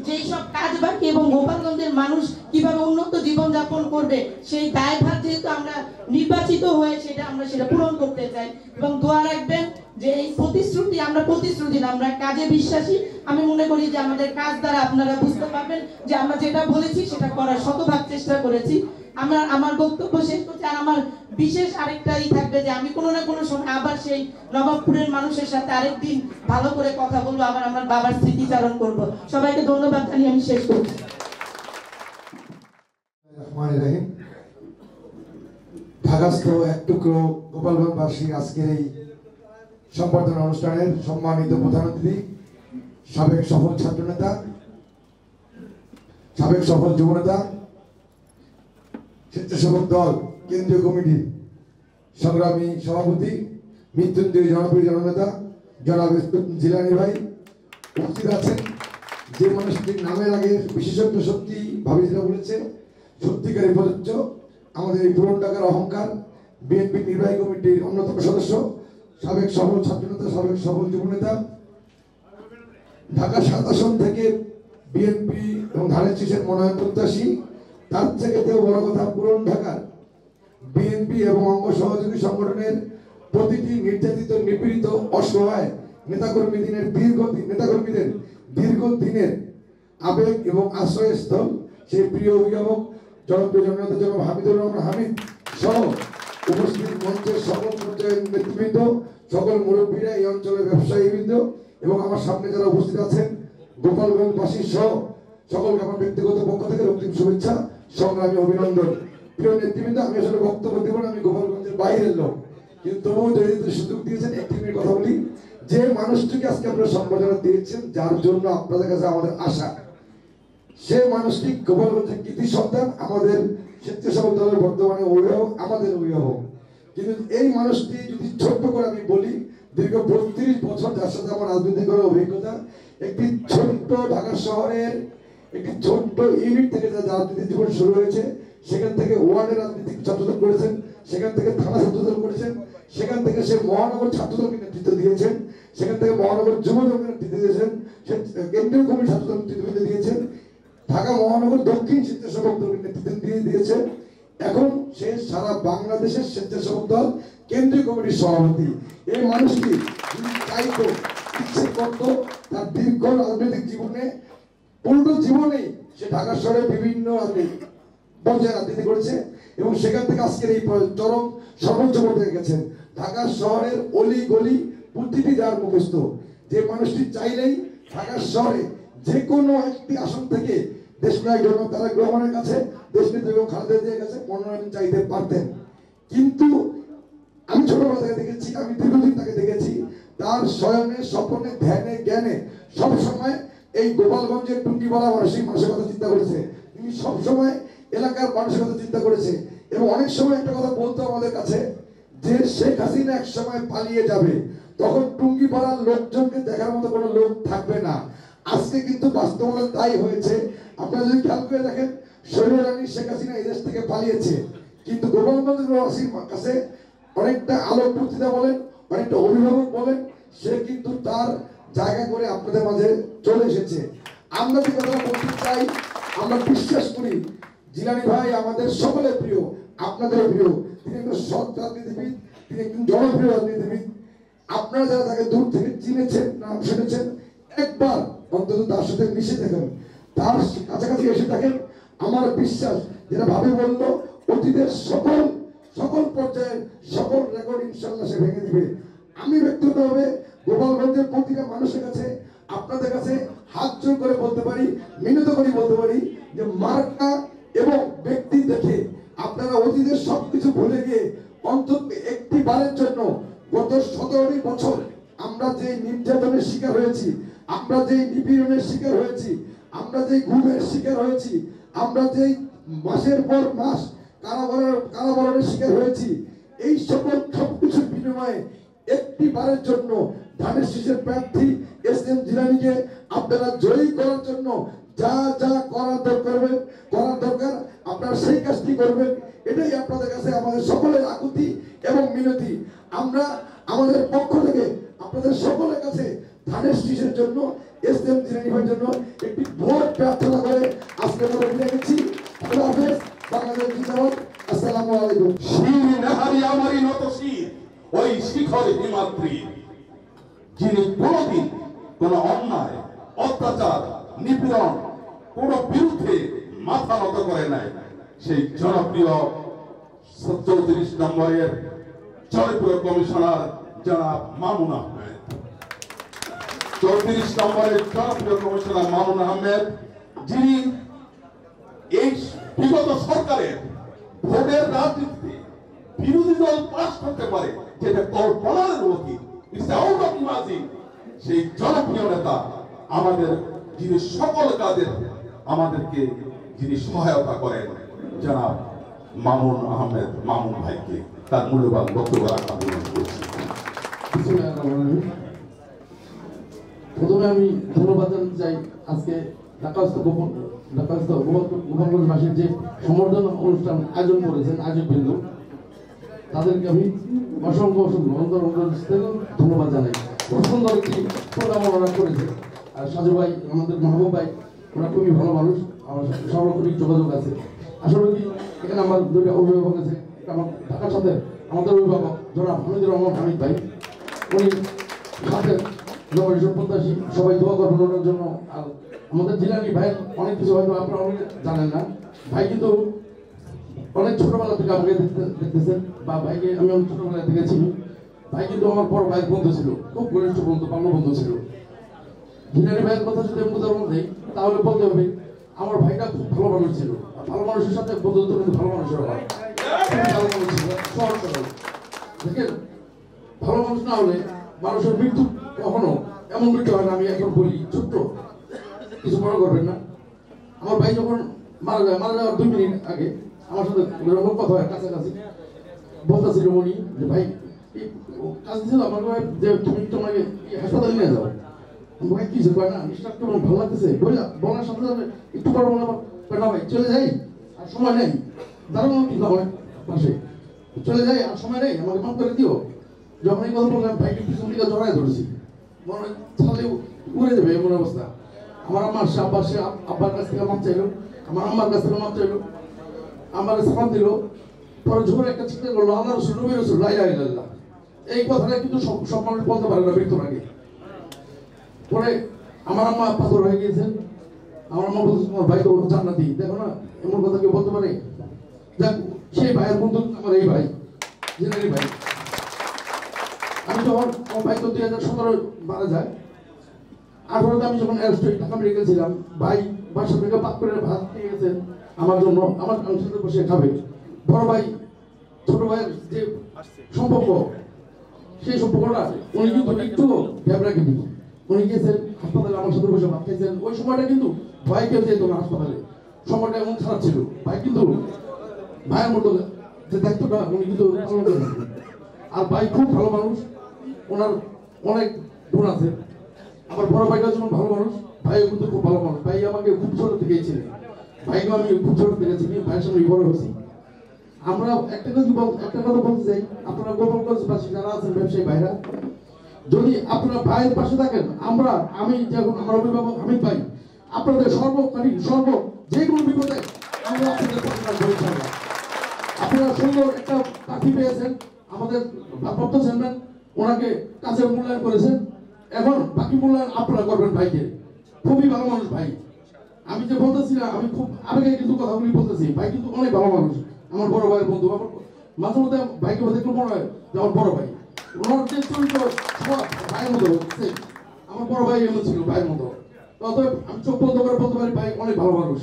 যেই সব কাজ বাকি এবং গোপালগঞ্জের মানুষ কিভাবে উন্নত জীবন যাপন করবে সেই দায়ভার যেহেতু আমরা নির্বাচিত হয়ে সেটা পূরণ করতে চাই। এবং দোয়া রাখবেন যে এই প্রতিশ্রুতি, আমরা প্রতিশ্রুতি না, আমরা কাজে বিশ্বাসী। আমি মনে করি যে আমাদের কাজ দ্বারা আপনারা বুঝতে পারবেন যে আমরা যেটা বলেছি সেটা করার শতভাগ চেষ্টা করেছি। আমার বক্তব্য শেষ করছি। আর আমার বিশেষ আরেকটাই থাকবে যে আমি কোনো না কোনো সময় আবার সেই নবাবপুরের মানুষের সাথে আরেকদিন ভালো করে কথা বলবো, আবার আমার বাবার স্মৃতিচারণ করব। সবাইকে ধন্যবাদ জানিয়ে আমি শেষ করছি। ঢাকাস্থ এক টুকরো গোপালগঞ্জবাসী আজকের এই সম্বর্ধনা অনুষ্ঠানের সম্মানিত প্রধান অতিথি, সাবেক সফল ছাত্রনেতা, সাবেক সফল যুবনেতা, স্বেচ্ছাসেবক দল কেন্দ্রীয় কমিটির সংগ্রামী সভাপতি, মৃত্যুঞ্জয়ী জনপ্রিয় জননেতা জনাব জিলানী ভাই উপস্থিত আছেন। যে মানুষটির নামের আগে বিশেষজ্ঞ সত্যি ভাবিরা বলেছে সত্যিকারী প্রযোজ্য, আমাদের এই পুরন ঢাকার অহংকার, বিএনপি নির্বাহী কমিটির অন্যতম সদস্য, সাবেক সফল ছাত্রনেতা, সাবেক সফল যুবনেতা, ঢাকা 7 আসন থেকে বিএনপি এবং ধানের শীষের মনোনয়ন প্রত্যাশী। তার থেকে বড় কথা, পুরন ঢাকার বিএনপি এবং অঙ্গ সহযোগী সংগঠনের প্রতিটি নির্যাতিত, নিপীড়িত, অসহায় নেতাকর্মীদের দীর্ঘদিনের আবেগ এবং আশ্রয়স্থল সেই প্রিয় অভিভাবক জনপ্রিয় জননেতা জনাব হামিদুর রহমান হামিদ সহ উপস্থিত মঞ্চের সকল পর্যায়ের নেতৃবৃন্দ, সকল মুরব্বীরা, এই অঞ্চলের ব্যবসায়ীবৃন্দ এবং আমার সামনে যারা উপস্থিত আছেন গোপালগঞ্জবাসী সহ সকলকে আমার ব্যক্তিগত পক্ষ থেকে রক্তিম শুভেচ্ছা, সংগ্রামী অভিনন্দন। প্রিয় নেতৃবৃন্দ, আমি আসলে বক্তব্য দেব না, আমি গোপালগঞ্জের বাইরের লোক, কিন্তু তবুও যদি সুযোগ দিয়েছেন একটি মিনিট কথা বলি। যে মানুষটিকে আজকে আপনারা সম্বোধনা দিয়েছেন, যার জন্য আপনাদের কাছে আমাদের আশা, সে মানুষটি গোপালগঞ্জের কৃতি সন্তান, আমাদের স্বেচ্ছাসেবক দলের বর্তমানে অভিভাবক, আমাদের অভিভাবক। কিন্তু এই মানুষটি যদি ছোট্ট করে আমি বলি, দীর্ঘ 32 বছর যার সাথে আমার রাজনীতি করার অভিজ্ঞতা, একটি ছোট্ট ঢাকা শহরের একটি ছোট্ট ইউনিট থেকে যার রাজনীতি জীবন শুরু হয়েছে, সেখান থেকে ওয়ার্ডের রাজনীতি ছাত্রদল করেছেন, সেখান থেকে থানা ছাত্রদল করেছেন, সেখান থেকে সে মহানগর ছাত্রদলকে নেতৃত্ব দিয়েছেন, সেখান থেকে মহানগর যুব দলকে নেতৃত্ব দিয়েছেন, সে কেন্দ্রীয় কমিটির ছাত্রদল নেতৃত্ব দিয়েছেন, ঢাকা মহানগর দক্ষিণ স্বেচ্ছাসেবক দলকে নেতৃত্ব দিয়ে দিয়েছেন। এখন সে সারা বাংলাদেশের স্বেচ্ছাসেবক দল কেন্দ্রীয় কমিটির সভাপতি। এই মানুষটি যদি চাইতো, ইচ্ছে করত, তার দীর্ঘ রাজনৈতিক জীবনে, পুরো জীবনেই সে ঢাকা শহরে বিভিন্ন পর্যায়ে রাজনীতি করেছে এবং সেখান থেকে আজকের এই চরম সর্বোচ্চ পর্যায়ে গেছেন। ঢাকা শহরের অলি গলি প্রতিটি যার মুখস্থ, যে মানুষটি চাইলেই ঢাকা শহরে যে কোনো একটি আসন থেকে দেশনায়ক জনক তারেক রহমানের কাছে, দেশনেত্রী এবং খালেদা জিয়ার কাছে মনোনয়ন চাইতে পারতেন। কিন্তু আমি ছোটবেলা থেকে দেখেছি, আমি দীর্ঘদিন তাকে দেখেছি, তার শয়নে স্বপ্নে ধ্যানে জ্ঞানে সবসময় এই গোপালগঞ্জের টুঙ্গিপাড়া মানুষের কথা চিন্তা করেছে। তিনি সবসময় এলাকার মানুষের কথা চিন্তা করেছে এবং অনেক সময় একটা কথা বলতো আমাদের কাছে, যে শেখ হাসিনা এক সময় পালিয়ে যাবে, তখন টুঙ্গিপাড়ার লোকজনকে দেখার মতো কোনো লোক থাকবে না। আজকে কিন্তু বাস্তবতা তাই হয়েছে। আপনারা যদি খেয়াল করে দেখেন, শরীর রানী শেখ হাসিনা এই দেশ থেকে পালিয়েছে, কিন্তু গোপালগঞ্জবাসীর কাছে অনেকটা আলোক বক্তৃতা বলেন, অনেকটা অভিভাবক বলেন, সে কিন্তু তার জায়গা করে আপনাদের মাঝে চলে এসেছে। আমরা যে কথা বলতে চাই, আমরা বিশ্বাস করি জিলানী ভাই আমাদের সকলের প্রিয়, আপনাদের প্রিয়। তিনি একজন সৎ রাজনীতিবিদ, তিনি একজন জনপ্রিয় রাজনীতিবিদ। আপনারা যারা তাকে দূর থেকে চিনেছেন, নাম শুনেছেন, একবার অন্তত তার সাথে মিশে দেখেন, তার কাছাকাছি এসে থাকেন। আমার বিশ্বাস, যেটা ভাবে বললো, অতীতের সকল পর্যায়ের সকল রেকর্ড ইনশাল্লাহ সে ভেঙে দিবে। আমি ব্যক্তিগতভাবে গোপালগঞ্জের প্রতিটা মানুষের কাছে, আপনাদের কাছে হাত জোর করে বলতে পারি, মিনত করে বলতে পারি, যে মার্কা এবং ব্যক্তি দেখে আপনারা অতীতের সবকিছু ভুলে গিয়ে অন্তত একটি বারের জন্য গত 17 বছর আমরা যে নির্যাতনের শিকার হয়েছি, আমরা যে নিপীড়নের শিকার হয়েছি, আমরা যে ঘুমের শিকার হয়েছি, আমরা যে মাসের পর মাস কারাবরণের শিকার হয়েছি, এই সকল সবকিছুর বিনিময়ে একটি বারের জন্য ধানের শীষের প্রার্থী এসএম জিলানীকে আপনারা জয়ী করার জন্য যা যা করার দরকার আপনারা সেই কাজটি করবেন। এটাই আপনাদের কাছে আমাদের সকলের আকুতি এবং মিনতি। আমরা আমাদের পক্ষ থেকে আপনাদের সকলের কাছে ধানের শীষের জন্য, এসএম জিলানী ভাইয়ের জন্য একটি ভোট প্রার্থনা করে আজকে আমরা বিদায় নিচ্ছি। আল্লাহ হাফেজ। বাংলাদেশ জিন্দাবাদ। আসসালামু আলাইকুম। শির নেহারি আমারই নত শির, ওই শিখরে হিমাদ্রি, যিনি কোনদিন কোন অন্যায়, অত্যাচার, নিপীড়ন কোন বিরুদ্ধে মাথা নত করে নাই, সেই জনপ্রিয় 34 নম্বরের জয়পুর কমিশনার জনাব মামুন আহমেদ। 34 নম্বরের জনপ্রিয় কমিশনার মামুন আহমেদ, যিনি এই বিগত সরকারের ভোটের রাজনীতিতে বিরোধী দল পাস করতে পারে, যেটা কল্পনার অতীত, ইটস আউট অফ ইমাজিন, সেই জনপ্রিয় নেতা আমাদের, যিনি সকল কাজের আমাদেরকে যিনি সহায়তা করেন, জনাব মামুন আহমেদ মামুন ভাইকে তার মূল্যবান বক্তব্য রাখা অনুরোধ করছি। প্রথমে আমি ধন্যবাদ জানাতে চাই আজকে ঢাকাস্থ গোপালগঞ্জবাসীর যে সম্বর্ধনা অনুষ্ঠান আয়োজন করেছেন আয়োজকবৃন্দ, তাদেরকে আমি অসংখ্য ধন্যবাদ জানাই। খুব সুন্দর একটি প্রোগ্রাম ওরা করেছে। আর সাজু ভাই, আমাদের মাহবুব ভাই, ওরা খুবই ভালো মানুষ, আমার সর্বক্ষণিক যোগাযোগ আছে। আসলে কি এখানে আমার দুইটা অভিভাবক আছে, আমার ঢাকার সাথে আমাদের অভিভাবক জনাব হামিদুর রহমান হামিদ ভাই, উনি সাথে জনপরিষদ প্রত্যাশী, সবাই দোয়া করবেন ওনার জন্য। আর আমাদের জিলানী ভাই অনেক কিছু হয়তো আপনারা অনেকে জানেন না, ভাই কিন্তু অনেক ছোটবেলা থেকে আমাকে দেখতেছেন বা ভাইকে আমি অনেক ছোটবেলা থেকে চিনি। ভাই কিন্তু আমার বড় ভাইয়ের বন্ধু ছিল, খুব ঘনিষ্ঠ বন্ধু, বাল্য বন্ধু ছিল। জিলানী ভাইয়ের কথা যদি আমি উদাহরণ দিই তাহলে বলতে হবে আমার ভাইটা খুব ভালো মানুষ ছিল। ভালো মানুষের সাথে বন্ধুত্ব কিন্তু ভালো মানুষের হয়, ভালো মানুষ ছিল, সহজ সরল। দেখেন ভালো মানুষ না হলে মানুষের মৃত্যু কখনো এমন মৃত্যু হয় না। আমি এখন বলি ছোট্ট, কিছু মনে করবেন না। আমার ভাই যখন মারা যাওয়ার 2 মিনিট আগে আমার সাথে যখন কথা হয় কাছাকাছি, বলতেছিল উনি যে ভাই কাজ ছিল আমার যে তুমি তোমাকে হাসপাতালে নিয়ে যাও। ভাই কি যে কয় না নিঃশ্বাস কেমন ভালো লাগতেছে বলার সাথে সাথে একটু পর বলা না ভাই চলে যাই আর সময় নেই, দাঁড়ানো কিন্তু আমার পাশে চলে যাই আর সময় নেই, আমাকে মাফ করে দিও। যখন এই কথা বললাম ভাইকে পিছন দিকে জড়াই ধরেছি, মনে হয় ছালে উড়ে যাবে এমন অবস্থা। আমার আম্মার আব্বার কাছ থেকে মাপ চাইলো, আমার আম্মার কাছ থেকে মাপ চাইলো, আমার সালাম দিল, পরে ঝোরে একটা চিন্তা করলো আল্লাহ রসুল নবী রসুল লা ইলাহা ইল্লাল্লাহ। এই কথাটা কিন্তু সব মানুষ বলতে পারে না মৃত্যুর আগে। পরে আমার আম্মা পাথর হয়ে গিয়েছেন, আমার আম্মা বলছে তোমার ভাই তো জান্নাতি, দেখো না এমন কথা কেউ বলতে পারে। যাক সেই ভাইয়ের বন্ধু আমার এই ভাই জিলানী ভাই। আমি যখন আমার ভাই তো 2017 মারা যায়, 18তে আমি যখন অ্যারেস্ট ঢাকা মেডিকেল ছিলাম, ভাই বাসা থেকে পাক করে ভাত নিয়ে গেছেন আমার জন্য, আমার সাথে বসে খাবে। বড় ভাই ছোট ভাইয়ের যে সম্পর্ক, সেই সম্পর্কটা উনি কিন্তু একটু ভেবরা কিন্তু উনি গিয়েছেন হাসপাতালে আমার সাথে বসে ভাত খাইছেন। ওই সময়টা কিন্তু ভাই কেউ যেত না হাসপাতালে, সময়টা এমন খারাপ ছিল। ভাই কিন্তু ভাইয়ের মতো যে দায়িত্বটা উনি কিন্তু পালন করেছেন। আর ভাই খুব ভালো মানুষ, ওনার অনেক গুণ আছে। আমার বড় ভাইটা যেমন ভালো মানুষ, ভাইও কিন্তু খুব ভালো মানুষ। ভাই আমাকে খুব ছোট থেকেই ছিলেন, ভাইকে আমি খুব ছোট থেকে চিনি, ভাইয়ের সঙ্গে বড় হয়েছি। আমরা একটা কথা বলতে চাই, আপনারা গোপালগঞ্জবাসী যারা আছেন ব্যবসায়ী ভাইরা, যদি আপনারা ভাইয়ের পাশে থাকেন, আমি যখন আমার অভিভাবক হামিদ ভাই আপনাদের যে কোনো বিপদে আমরা আপনাদের পাশে থাকবো ইনশাআল্লাহ। আপনারা সুন্দর একটা প্রার্থী পেয়েছেন, আমাদের ভারপ্রাপ্ত চেয়ারম্যান ওনাকে কাজের মূল্যায়ন করেছেন, এখন বাকি মূল্যায়ন আপনারা করবেন ভাইকে। খুবই ভালো মানুষ ভাই, আমি যে বলতেছি না, আমি খুব আবেগে কিন্তু কথাগুলি বলতেছি। ভাই কিন্তু অনেক ভালো মানুষ, আমার বড় ভাইয়ের বন্ধু। আমার মাঝে মধ্যে ভাইকে দেখলে মনে হয় যে আমার বড় ভাই, ওনার যে চরিত্র সব ভাইয়ের মতো হচ্ছে, আমার বড় ভাই এমন ছিল ভাইয়ের মতো। অতএব আমি চোখ বন্ধ করে বলতে পারি ভাই অনেক ভালো মানুষ।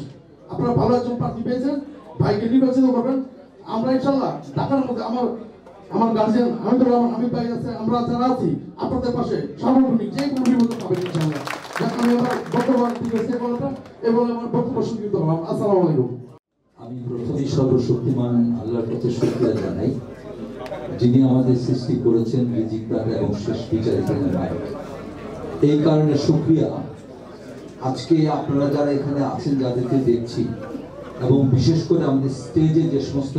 আপনারা ভালো একজন প্রার্থী পেয়েছেন, ভাইকে নির্বাচিত করবেন। আমরা ইনশাল্লাহ ঢাকার মধ্যে আমার গার্জিয়ান আমি ভাই আছে, আমরা যারা আছি আপনাদের পাশে সার্বক্ষণিক যে কোনো বিপদে পাবেন ইনশাল্লাহ। আমি আমার বর্তমান এবং আমার বক্তব্য সংক্ষিপ্ত হলাম। আসসালামু আলাইকুম। আমি প্রথমেই সর্বশক্তিমান আল্লাহর কাছে শুকরিয়া জানাই, যিনি আমাদের সৃষ্টি করেছেন রিজিকদাতা এবং শেষ বিচারিকের নায়ক। এই কারণে শুকরিয়া আজকে আপনারা যারা এখানে আছেন, যাদেরকে দেখছি, এবং বিশেষ করে আমাদের স্টেজে যে সমস্ত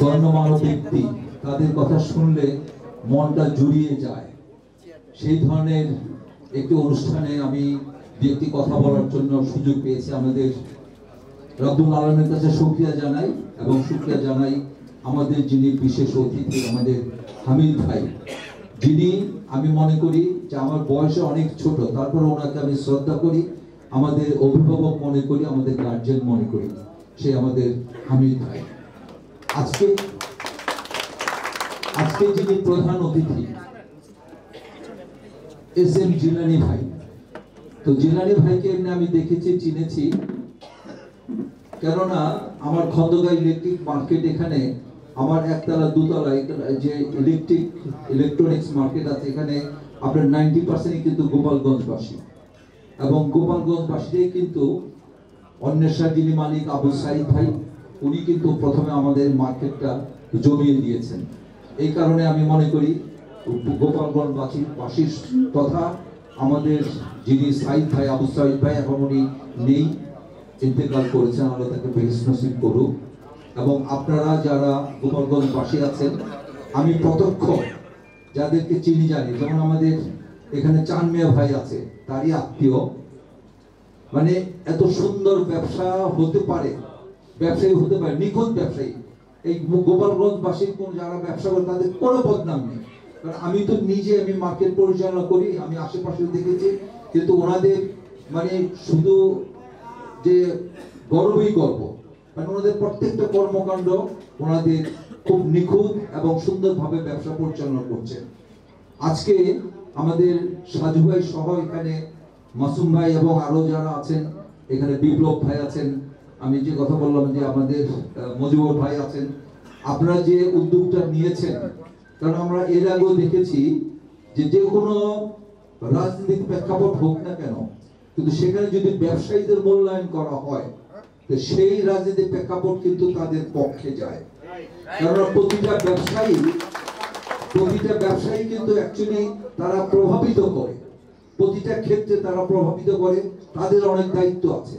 গণ্যমান্য ব্যক্তি, তাদের কথা শুনলে মনটা জুড়িয়ে যায়। সেই ধরনের একটি অনুষ্ঠানে আমি ব্যক্তি কথা বলার জন্য সুযোগ পেয়েছি। আমাদের রব্বুল আলামিনের কাছে শুকরিয়া জানাই, এবং শুকরিয়া জানাই আমাদের যিনি বিশেষ অতিথি আমাদের হামিদ ভাই, যিনি আমি মনে করি যে আমার বয়সে অনেক ছোট, তারপরে ওনাকে আমি শ্রদ্ধা করি, আমাদের অভিভাবক মনে করি, আমাদের গার্জিয়ান মনে করি, সে আমাদের হামিদ ভাই। আজকে যিনি প্রধান অতিথি এস.এম. জিলানী ভাই। তো জিলানী ভাইকে এমনি আমি দেখেছি, চিনেছি, কেননা আমার খন্দকার ইলেকট্রিক মার্কেট, এখানে আমার একতলা দুতলায় যে ইলেকট্রনিক্স মার্কেট আছে, এখানে আপনার 90% কিন্তু গোপালগঞ্জবাসী, এবং গোপালগঞ্জবাসীরাই কিন্তু অন্বেষার যিনি মালিক আবু সাইদ ভাই, উনি কিন্তু প্রথমে আমাদের মার্কেটটা জমিয়ে দিয়েছেন। এই কারণে আমি মনে করি গোপালগঞ্জবাসীর তথা আমাদের যিনি সাইদ ভাই, আবু সাইদ ভাই, এখন উনি নেই, ইন্তেকাল করেছেন, আল্লাহ তাকে বেহেশত নসিব করুক। এবং আপনারা যারা গোপালগঞ্জবাসী আছেন, আমি প্রত্যক্ষ যাদেরকে চিনি জানি, যেমন আমাদের এখানে চান মিয়া ভাই আছে, তারই আত্মীয়, মানে এত সুন্দর ব্যবসা হতে পারে, ব্যবসায়ী হতে পারে, নিখুঁত ব্যবসায়ী। এই গোপালগঞ্জবাসীর কোন যারা ব্যবসা করে তাদের কোনো বদনাম নেই, কারণ আমি তো নিজে আমি মার্কেট পরিচালনা করি, আমি আশেপাশে দেখেছি, কিন্তু ওনাদের মানে শুধু যে গর্বই গর্ব, কারণ ওনাদের প্রত্যেকটা কর্মকাণ্ড ওনাদের খুব নিখুঁত এবং সুন্দরভাবে ব্যবসা পরিচালনা করছেন। আজকে আমাদের সাজু ভাই সহ এখানে মাসুম ভাই এবং আরো যারা আছেন, এখানে বিপ্লব ভাই আছেন, আমি যে কথা বললাম যে আমাদের মজিবুর ভাই আছেন, আপনারা যে উদ্যোগটা নিয়েছেন, কারণ আমরা এর আগেও দেখেছি যে কোনো রাজনৈতিক প্রেক্ষাপট হোক না কেন, কিন্তু সেখানে যদি ব্যবসায়ীদের মূল্যায়ন করা হয় তো সেই রাজনৈতিক প্রেক্ষাপট কিন্তু তাদের পক্ষে যায়। কারণ প্রতিটা ব্যবসায়ী কিন্তু অ্যাকচুয়ালি তারা প্রভাবিত করে, প্রতিটা ক্ষেত্রে তারা প্রভাবিত করে, তাদের অনেক দায়িত্ব আছে।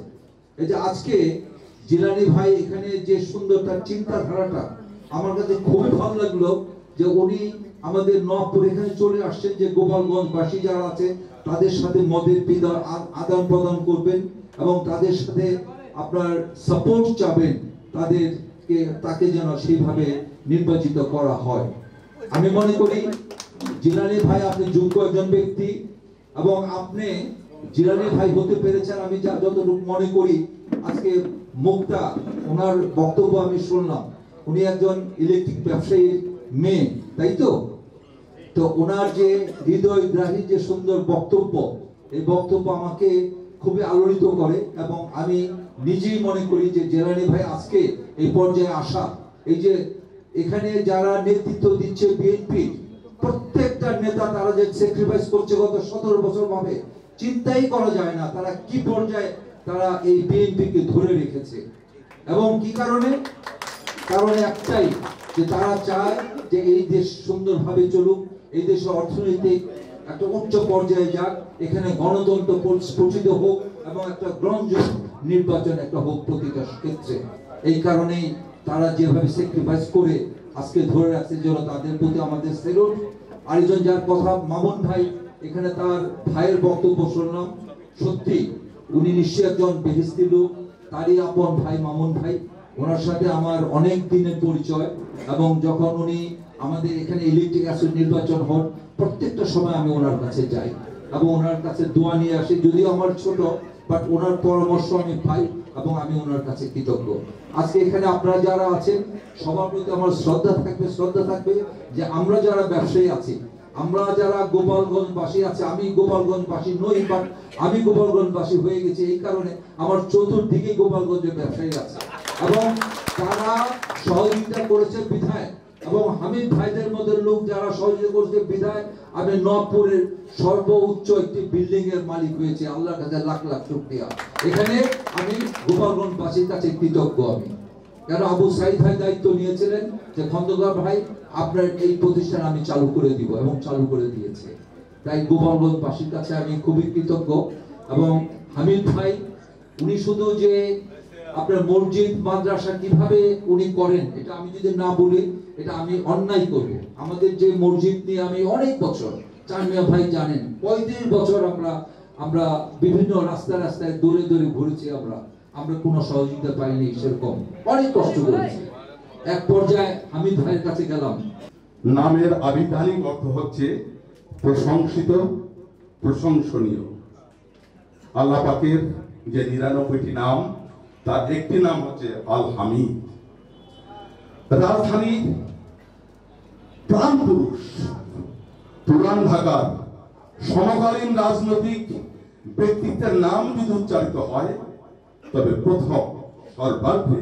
এই যে আজকে জিলানী ভাই এখানে যে সুন্দর তার চিন্তাধারাটা আমার কাছে খুবই ভালো লাগলো, যে উনি আমাদের নবপুর এখানে চলে আসছেন, যে গোপালগঞ্জবাসী যারা আছে তাদের সাথে মদের আদান প্রদান করবেন এবং তাদের সাথে আপনার সাপোর্ট চাবেন, তাকে যেন সেইভাবে নির্বাচিত করা হয়। আমি মনে করি জিলানী ভাই আপনি যোগ্য একজন ব্যক্তি এবং আপনি জিলানী ভাই হতে পেরেছেন। আমি যতটুকু মনে করি আজকে মুক্তা ওনার বক্তব্য আমি শুনলাম, উনি একজন ইলেকট্রিক ব্যবসায়ীর মেয়ে, তাই তো? তো ওনার যে হৃদয়গ্রাহী যে সুন্দর বক্তব্য, এই বক্তব্য আমাকে খুবই আলোড়িত করে এবং আমি নিজেই মনে করি যে জিলানী ভাই আজকে এই পর্যায়ে আসা, এই যে এখানে যারা নেতৃত্ব দিচ্ছে বিএনপি প্রত্যেকটা নেতা, তারা যে স্যাক্রিফাইস করছে গত 17 বছর ভাবে চিন্তাই করা যায় না তারা কি পর্যায়ে তারা এই বিএনপি কে ধরে রেখেছে। এবং কি কারণে একটাই, যে তারা চায় যে এই দেশ সুন্দরভাবে চলুক, এই দেশের অর্থনৈতিক একটা উচ্চ পর্যায়ে যাক, এখানে গণতন্ত্র প্রতিষ্ঠিত হোক এবং একটা গ্রহণযোগ্য নির্বাচন একটা হোক প্রতিটা ক্ষেত্রে। এই কারণেই তারা যেভাবে স্যাক্রিফাইস করে আজকে ধরে রাখছে, জন্য তাদের প্রতি আমাদের সেলুট। আরেকজন যার কথা মামুন ভাই, এখানে তার ভাইয়ের বক্তব্য শুনলাম, সত্যি উনি নিশ্চয়ই একজন বেহেশতি লোক, তারই আপন ভাই মামুন ভাই। ওনার সাথে আমার অনেক দিনের পরিচয় এবং যখন উনি আমাদের এখানে ইলেকট্রিক অ্যাসোসিয়েশন নির্বাচন হন প্রত্যেকটা সময় আমি ওনার কাছে যাই এবং ওনার কাছে দোয়া নিয়ে আসি, যদিও আমার ছোট, বাট ওনার পরামর্শ আমি পাই এবং আমি ওনার কাছে কৃতজ্ঞ। আজকে এখানে আপনারা যারা আছেন সবার প্রতি আমার শ্রদ্ধা থাকবে যে আমরা যারা ব্যবসায়ী আছি, আমরা যারা গোপালগঞ্জবাসী আছে, আমি গোপালগঞ্জবাসী নই, বাট আমি গোপালগঞ্জবাসী হয়ে গেছি এই কারণে আমার চতুর্দিকে গোপালগঞ্জের ব্যবসায়ী আছে এবং তারা সহযোগিতা করেছে বিধায়, এবং হামিদ ভাইদের মধ্যে লোক যারা সহযোগিতা করেছে বিধায় আমি নবপুরের সর্বোচ্চ একটি বিল্ডিং এর মালিক হয়েছে। আল্লাহর কাছে লাখ লাখ শুকরিয়া। এখানে আমি গোপালগঞ্জবাসীর কাছে কৃতজ্ঞ। আমি কেন আবু সাইদ ভাই দায়িত্ব নিয়েছিলেন যে খন্দকার ভাই আপনার এই প্রতিষ্ঠান আমি চালু করে দিব এবং চালু করে দিয়েছে, তাই গোপালগঞ্জবাসীর কাছে আমি খুবই কৃতজ্ঞ। এবং হামিদ ভাই উনি শুধু যে আপনার মসজিদ মাদ্রাসা কিভাবে উনি করেন এটা আমি যদি না বলি এটা আমি অন্যায় করব। আমাদের যে মসজিদ নিয়ে আমি অনেক বছর, চানমিয়া ভাই জানেন 35 বছর আমরা বিভিন্ন রাস্তায় দৌড়ে ঘুরেছি, আমরা কোনো সহযোগিতা পাইনি, সেরকম অনেক কষ্ট করেছি। এক পর্যায়ে হামিদ ভাইয়ের কাছে গেলাম। নামের আবিধানিক অর্থ হচ্ছে প্রশংসিত, প্রশংসনীয়। আল্লাহ পাকের যে 99টি নাম তার একটি নাম হচ্ছে আল হামিদ। রাজধানী প্রাণ পুরুষ, পুরান ঢাকার সমকালীন রাজনৈতিক ব্যক্তিত্বের নাম যদি উচ্চারিত হয় তবে প্রথম সর্বাগ্রে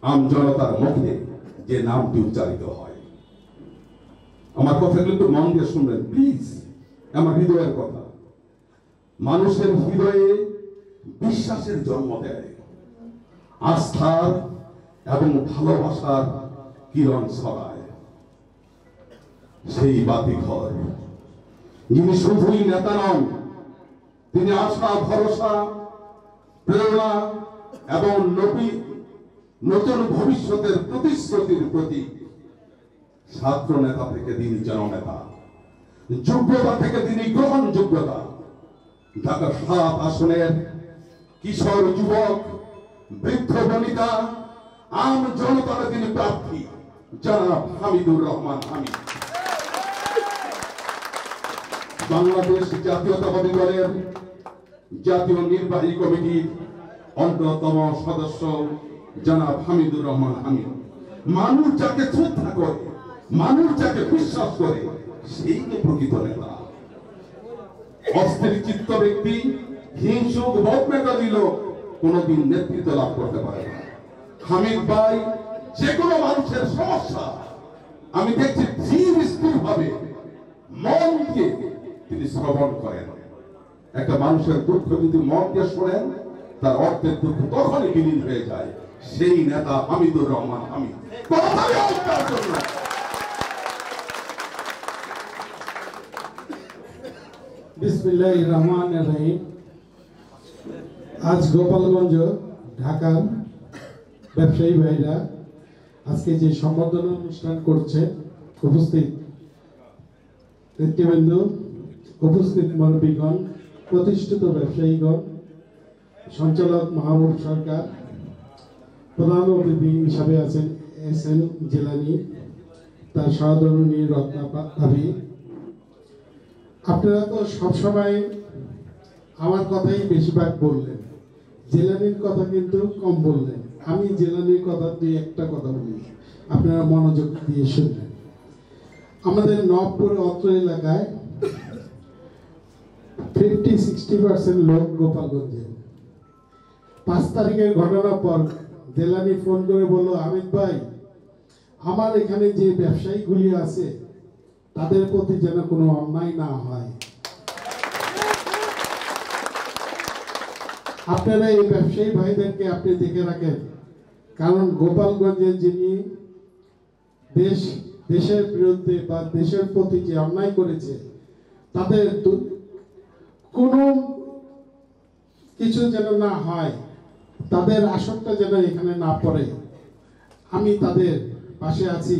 আমজনতার মুখে যে নামটি উচ্চারিত হয়। আমার কথাগুলো একটু মন দিয়ে শুনবেন প্লিজ, আমার হৃদয়ের কথা। মানুষের হৃদয়ে বিশ্বাসের জন্ম দেয়, আস্থার এবং ভালোবাসার কিরণ ছড়ায়। সেই বাতিঘর যিনি শুধুই নেতা নন, তিনি আশা, ভরসা, প্রেরণা এবং নতুন ভবিষ্যতের প্রতিশ্রুতির প্রতীক। ছাত্র নেতা থেকে তিনি জননেতা, যোগ্যতা থেকে তিনি গ্রহণযোগ্যতা। ঢাকা 7 আসনের কিশোর, যুবক, বৃদ্ধ বনিতা, আম জনতার তিনি প্রার্থী জনাব হামিদুর রহমান হামিদ। বাংলাদেশ জাতীয়তাবাদী দলের জাতীয় নির্বাহী কমিটির অন্যতম সদস্য জনাব হামিদুর রহমান হামিদ। মানুষ যাকে শ্রদ্ধা করে, মানুষ যাকে বিশ্বাস করে, সেই তো প্রকৃত নেতা। অস্থির চিত্ত ব্যক্তি, হিংসুক বদমেতা দিল কোনোদিন নেতৃত্ব লাভ করতে পারে না। হামিদ ভাই যে কোনো মানুষের সমস্যা আমি দেখছি ধীর স্থির ভাবে মন দিয়ে তিনি শ্রবণ করেন। একটা মানুষের দুঃখ যদি মন দিয়ে শোনেন, তার অর্থের দুঃখ তখনই বিলীন হয়ে যায়। সেই নেতা হামিদুর রহমান হামিদ। বিসমিল্লাহির রহমানির রহিম। আজ গোপালগঞ্জ ঢাকার ব্যবসায়ী ভাইরা আজকে যে সম্বর্ধনা অনুষ্ঠান করছে, উপস্থিত নেতৃবৃন্দ, উপস্থিত মুরব্বীগণ, প্রতিষ্ঠিত ব্যবসায়ীগণ, সঞ্চালক মাহবুব সরকার, প্রধান অতিথি হিসাবে আছেন এস.এন. জিলানী, তার সহধর্মিণী রত্না ভাবি। আপনারা তো সবসময় আমার কথাই বেশিরভাগ বললেন, জেলানির কথা কিন্তু কম বললেন। আমি জেলানির কথা দিয়ে একটা কথা বলি, আপনারা মনোযোগ দিয়ে শুনলেন। আমাদের নবপুর অত্র এলাকায় 50-60% লোক গোপালগঞ্জে। 5 তারিখের ঘটনার পর জেলানি ফোন করে বলল, হামিদ ভাই, আমার এখানে যে ব্যবসায়ীগুলি আছে তাদের প্রতি যেন কোনো অন্যায় না হয়। আপনারা এই ব্যবসায়ী ভাইদেরকে আপনি দেখে রাখেন, কারণ গোপালগঞ্জে যিনি দেশের বিরুদ্ধে বা দেশের প্রতি যে অন্যায় করেছে, তাদের কোনো কিছু যেন না হয়, তাদের আসরটা যেন এখানে না পড়ে। আমি তাদের পাশে আছি,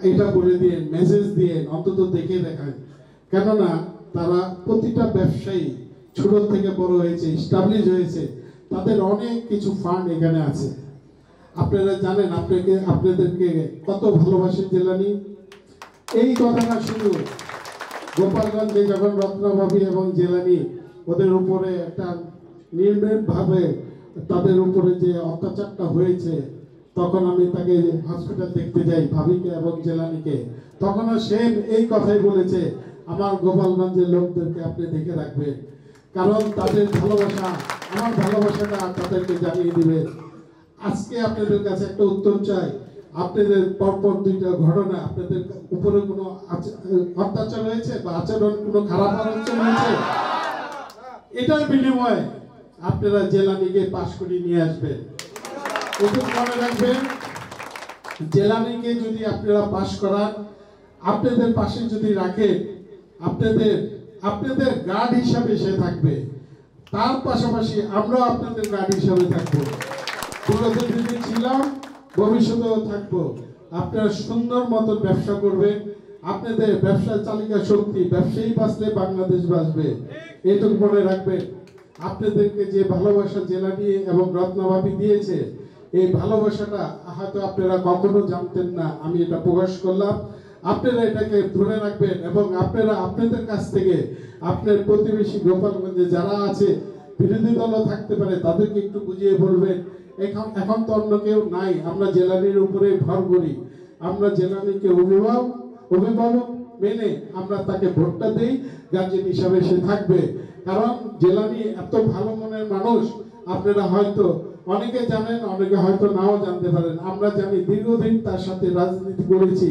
এটা বলে দিয়ে মেসেজ দিয়ে অন্তত দেখে দেখান। কেননা তারা প্রতিটা ব্যবসায়ী ছোট থেকে বড় হয়েছে, এস্টাবলিশ হয়েছে, তাদের অনেক কিছু ফান্ড এখানে আছে। আপনারা জানেন আপনাদেরকে কত ভালোবাসেন জেলানি। এই কথাটা শুধু গোপালগঞ্জে যখন রত্নাভাবী এবং জেলানি ওদের উপরে একটা নির্মমভাবে তাদের উপরে যে অত্যাচারটা হয়েছে, তখন আমি তাকে হসপিটাল দেখতে যাই, ভাবিকে এবং জেলানিকে। তখনও সেম এই কথাই বলেছে, আমার গোপালগঞ্জের লোকদেরকে আপনি দেখে রাখবেন, কারণ তাদের ভালোবাসা, আমার ভালোবাসাটা তাদেরকে জানিয়ে দিবেন। আজকে আপনাদের কাছে একটা উত্তর চাই, আপনাদের পরপর 2টা ঘটনা, আপনাদের উপরে কোনো অত্যাচার হয়েছে বা আচরণ কোনো খারাপ আচরণ হয়েছে, এটার বিনিময়ে আপনারা জেলানিকে পাশ করে নিয়ে আসবেন। ওটুকু মনে রাখবেন, জেলানিকে যদি আপনারা পাশ করান, আপনাদের পাশে যদি রাখেন, আপনাদের গার্ড হিসাবে সে থাকবে। তার পাশাপাশি আমরাও আপনাদের গার্ড হিসাবে থাকবো। পুরোদিন ছিলাম, ভবিষ্যতেও থাকবো। আপনারা সুন্দর মতো ব্যবসা করবেন। আপনাদের ব্যবসা চালিকা শক্তি, ব্যবসায়ী বাঁচলে বাংলাদেশ বাঁচবে, এটুকু মনে রাখবেন। আপনাদেরকে যে ভালোবাসা জেলানি এবং রত্নাভাবী দিয়েছে, এই ভালোবাসাটা হয়তো আপনারা কখনো জানতেন না, আমি এটা প্রকাশ করলাম। আপনারা এটাকে ধরে রাখবেন এবং আপনারা আপনাদের কাছ থেকে আপনার প্রতিবেশী গোপালগঞ্জে যারা আছে, বিরোধী দলও থাকতে পারে, তাদেরকে একটু বুঝিয়ে বলবেন। এখন তো অন্য কেউ নাই, আমরা জেলানির উপরে ভর করি। আমরা জেলানিকে অভিভাবক মেনে আমরা তাকে ভোটটা দেই, গার্জেন হিসাবে সে থাকবে। কারণ জেলানি এত ভালো মনের মানুষ, আপনারা হয়তো অনেকে জানেন, অনেকে হয়তো নাও জানতে পারেন। আমরা জানি, দীর্ঘদিন তার সাথে রাজনীতি করেছি।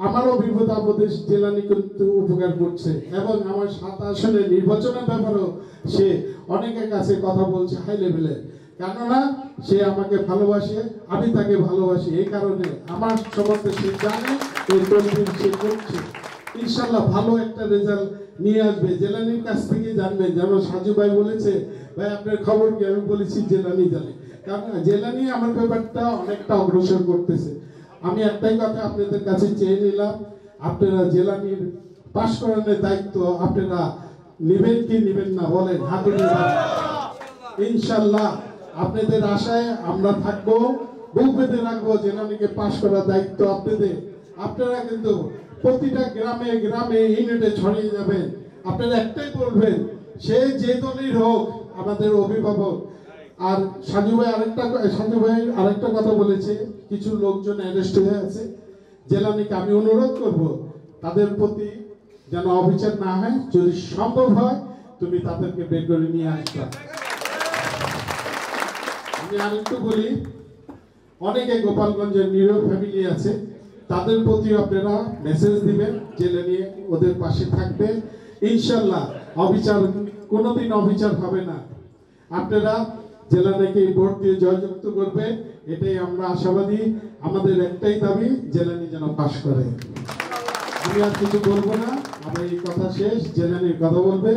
আমারও বিপদ আপদে জেলানি কিন্তু উপকার করছে এবং আমার 7 আসনের নির্বাচনের ব্যাপারেও সে অনেকের কাছে কথা বলছে হাই লেভেলে। কেননা সে আমাকে ভালোবাসে, আমি তাকে ভালোবাসি। এই কারণে আমার সম্বন্ধে সে জানে, এই তদবির সে করছে। ইনশাল্লাহ ভালো একটা রেজাল্ট নিয়ে আসবে। জেলানির কাছ থেকে জানবেন, যেমন সাজু ভাই বলেছে, ভাই আপনার খবর কি? আমি বলেছি জেলানি জানে, কারণ জেলানি আমার ব্যাপারটা অনেকটা অগ্রসর করতেছে। আমি একটাই কথা আপনাদের কাছে চেয়ে নিলাম, আপনারা জেলানির পাশ করানোর দায়িত্ব আপনারা নেবেন কি নেবেন না বলেন, হাতে নেবেন। ইনশাল্লাহ আপনাদের আশায় আমরা থাকবো, বুক বেঁধে রাখবো। জেলানিকে পাশ করার দায়িত্ব আপনাদের। আপনারা কিন্তু প্রতিটা গ্রামে গ্রামে ইউনিটে ছড়িয়ে যাবেন। আপনারা একটাই বলবেন, সে যে দলের হোক, আমাদের অভিভাবক আর সাজু ভাই আরেকটা কথা বলেছে, কিছু লোকজন অ্যারেস্ট হয়ে আছে জেলানিকে আমি অনুরোধ করব তাদের প্রতি যেন অবিচার না হয়, যদি সম্ভব হয় তুমি তাদেরকে বের করে নিয়ে আসবে। আমি আরেকটু বলি, অনেকে গোপালগঞ্জের নিরীহ ফ্যামিলি আছে, তাদের প্রতি আপনারা মেসেজ দিবেন, জেলে নিয়ে ওদের পাশে থাকবেন। ইনশাল্লাহ কোনোদিন অবিচার হবে না। আপনারা জেলানিকে ভোট দিয়ে জয়যুক্ত করবে, এটাই আমরা আশাবাদী। আমাদের একটাই দাবি, জেলানি যেন পাশ করে। আমি আর কিছু বলবো না, আমার এই কথা শেষ। জেলানির কথা বলবে।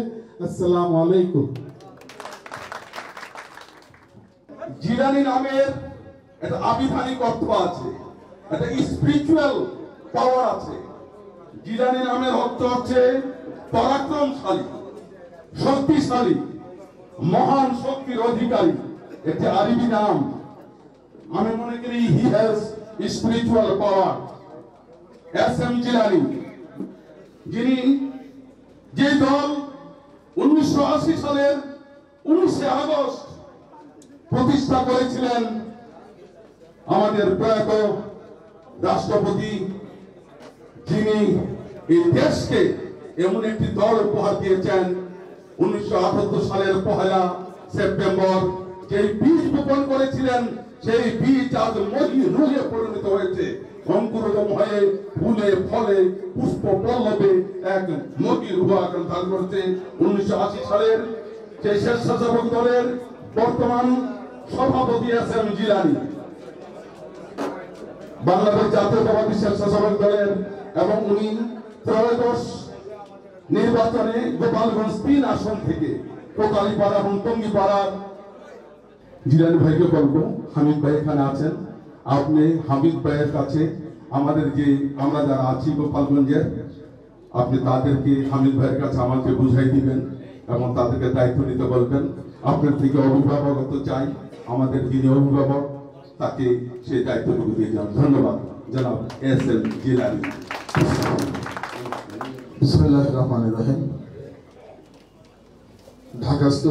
আসসালামু আলাইকুম। জিলানি নামের একটা আবিধানিক অর্থ আছে, একটা স্পিরিচুয়াল পাওয়ার আছে। জিলানি নামের অর্থ হচ্ছে পরাক্রমশালী, শক্তিশালী, মহান শক্তির অধিকারী। একটি আরবি নাম। আমি মনে করি he has spiritual power. SM. Jilani, যিনি যে দল 1980 সালের 19শে আগস্ট প্রতিষ্ঠা করেছিলেন আমাদের প্রয়াত রাষ্ট্রপতি, যিনি এই দেশকে এমন একটি দল উপহার দিয়েছেন 1978 সালের 1 সেপ্টেম্বর। যে বীজ বপন করেছিলেন, সেই বীজ আজ মহি রুহে পরিণত হয়েছে, অঙ্কুরোদম হয়ে ফুলে ফলে পুষ্প পল্লবে এক মহি রূপ আকার ধারণ করেছে। 1980 সালের সেই স্বেচ্ছাসেবক দলের বর্তমান সভাপতি এস.এম. জিলানি, বাংলাদেশ জাতীয়তাবাদী স্বেচ্ছাসেবক দলের, এবং উনি ত্রয়োদশ নির্বাচনে গোপালগঞ্জ 3 আসন থেকে কোটালীপাড়া এবং টঙ্গীপাড়ার। জিলানি ভাইকে বলবো, হামিদ ভাই এখানে আছেন, আপনি হামিদ ভাইয়ের কাছে আমাদের আমরা যারা আছি গোপালগঞ্জের, আপনি তাদেরকে হামিদ ভাইয়ের কাছে আমাকে বুঝাই দিবেন এবং তাদেরকে দায়িত্ব নিতে বলবেন। আপনার থেকে অভিভাবকত্ব চাই, আমাদের যিনি অভিভাবক তাকে সেই দায়িত্বটুকু দিয়ে যান। ধন্যবাদ জনাব এস.এম. জিলানি। বিসমিল্লাহির রহমানির রহিম। ঢাকাস্থ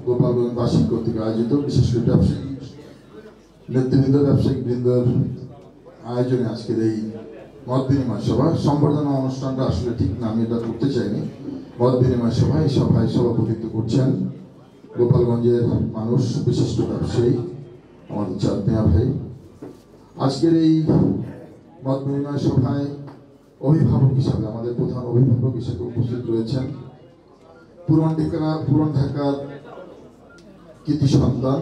গোপালগঞ্জবাসী কর্তৃক আয়োজিত, বিশেষ করে ব্যবসায়িক নেতৃবৃন্দ, ব্যবসায়িক বৃন্দর আয়োজনে আজকের এই মত বিনিময় সভা, সম্বর্ধনা অনুষ্ঠানটা আসলে ঠিক না, আমি এটা করতে চাইনি। মত বিনিময় সভা, এই সভায় সভাপতিত্ব করছেন গোপালগঞ্জের মানুষ, বিশিষ্ট ব্যবসায়ী আমাদের চাঁদ মিয়া ভাই। আজকের এই মত বিনিময় সভায় অভিভাবক হিসাবে, আমাদের প্রধান অভিভাবক হিসেবে উপস্থিত রয়েছেন পুরান ঢাকার কৃতি সন্তান,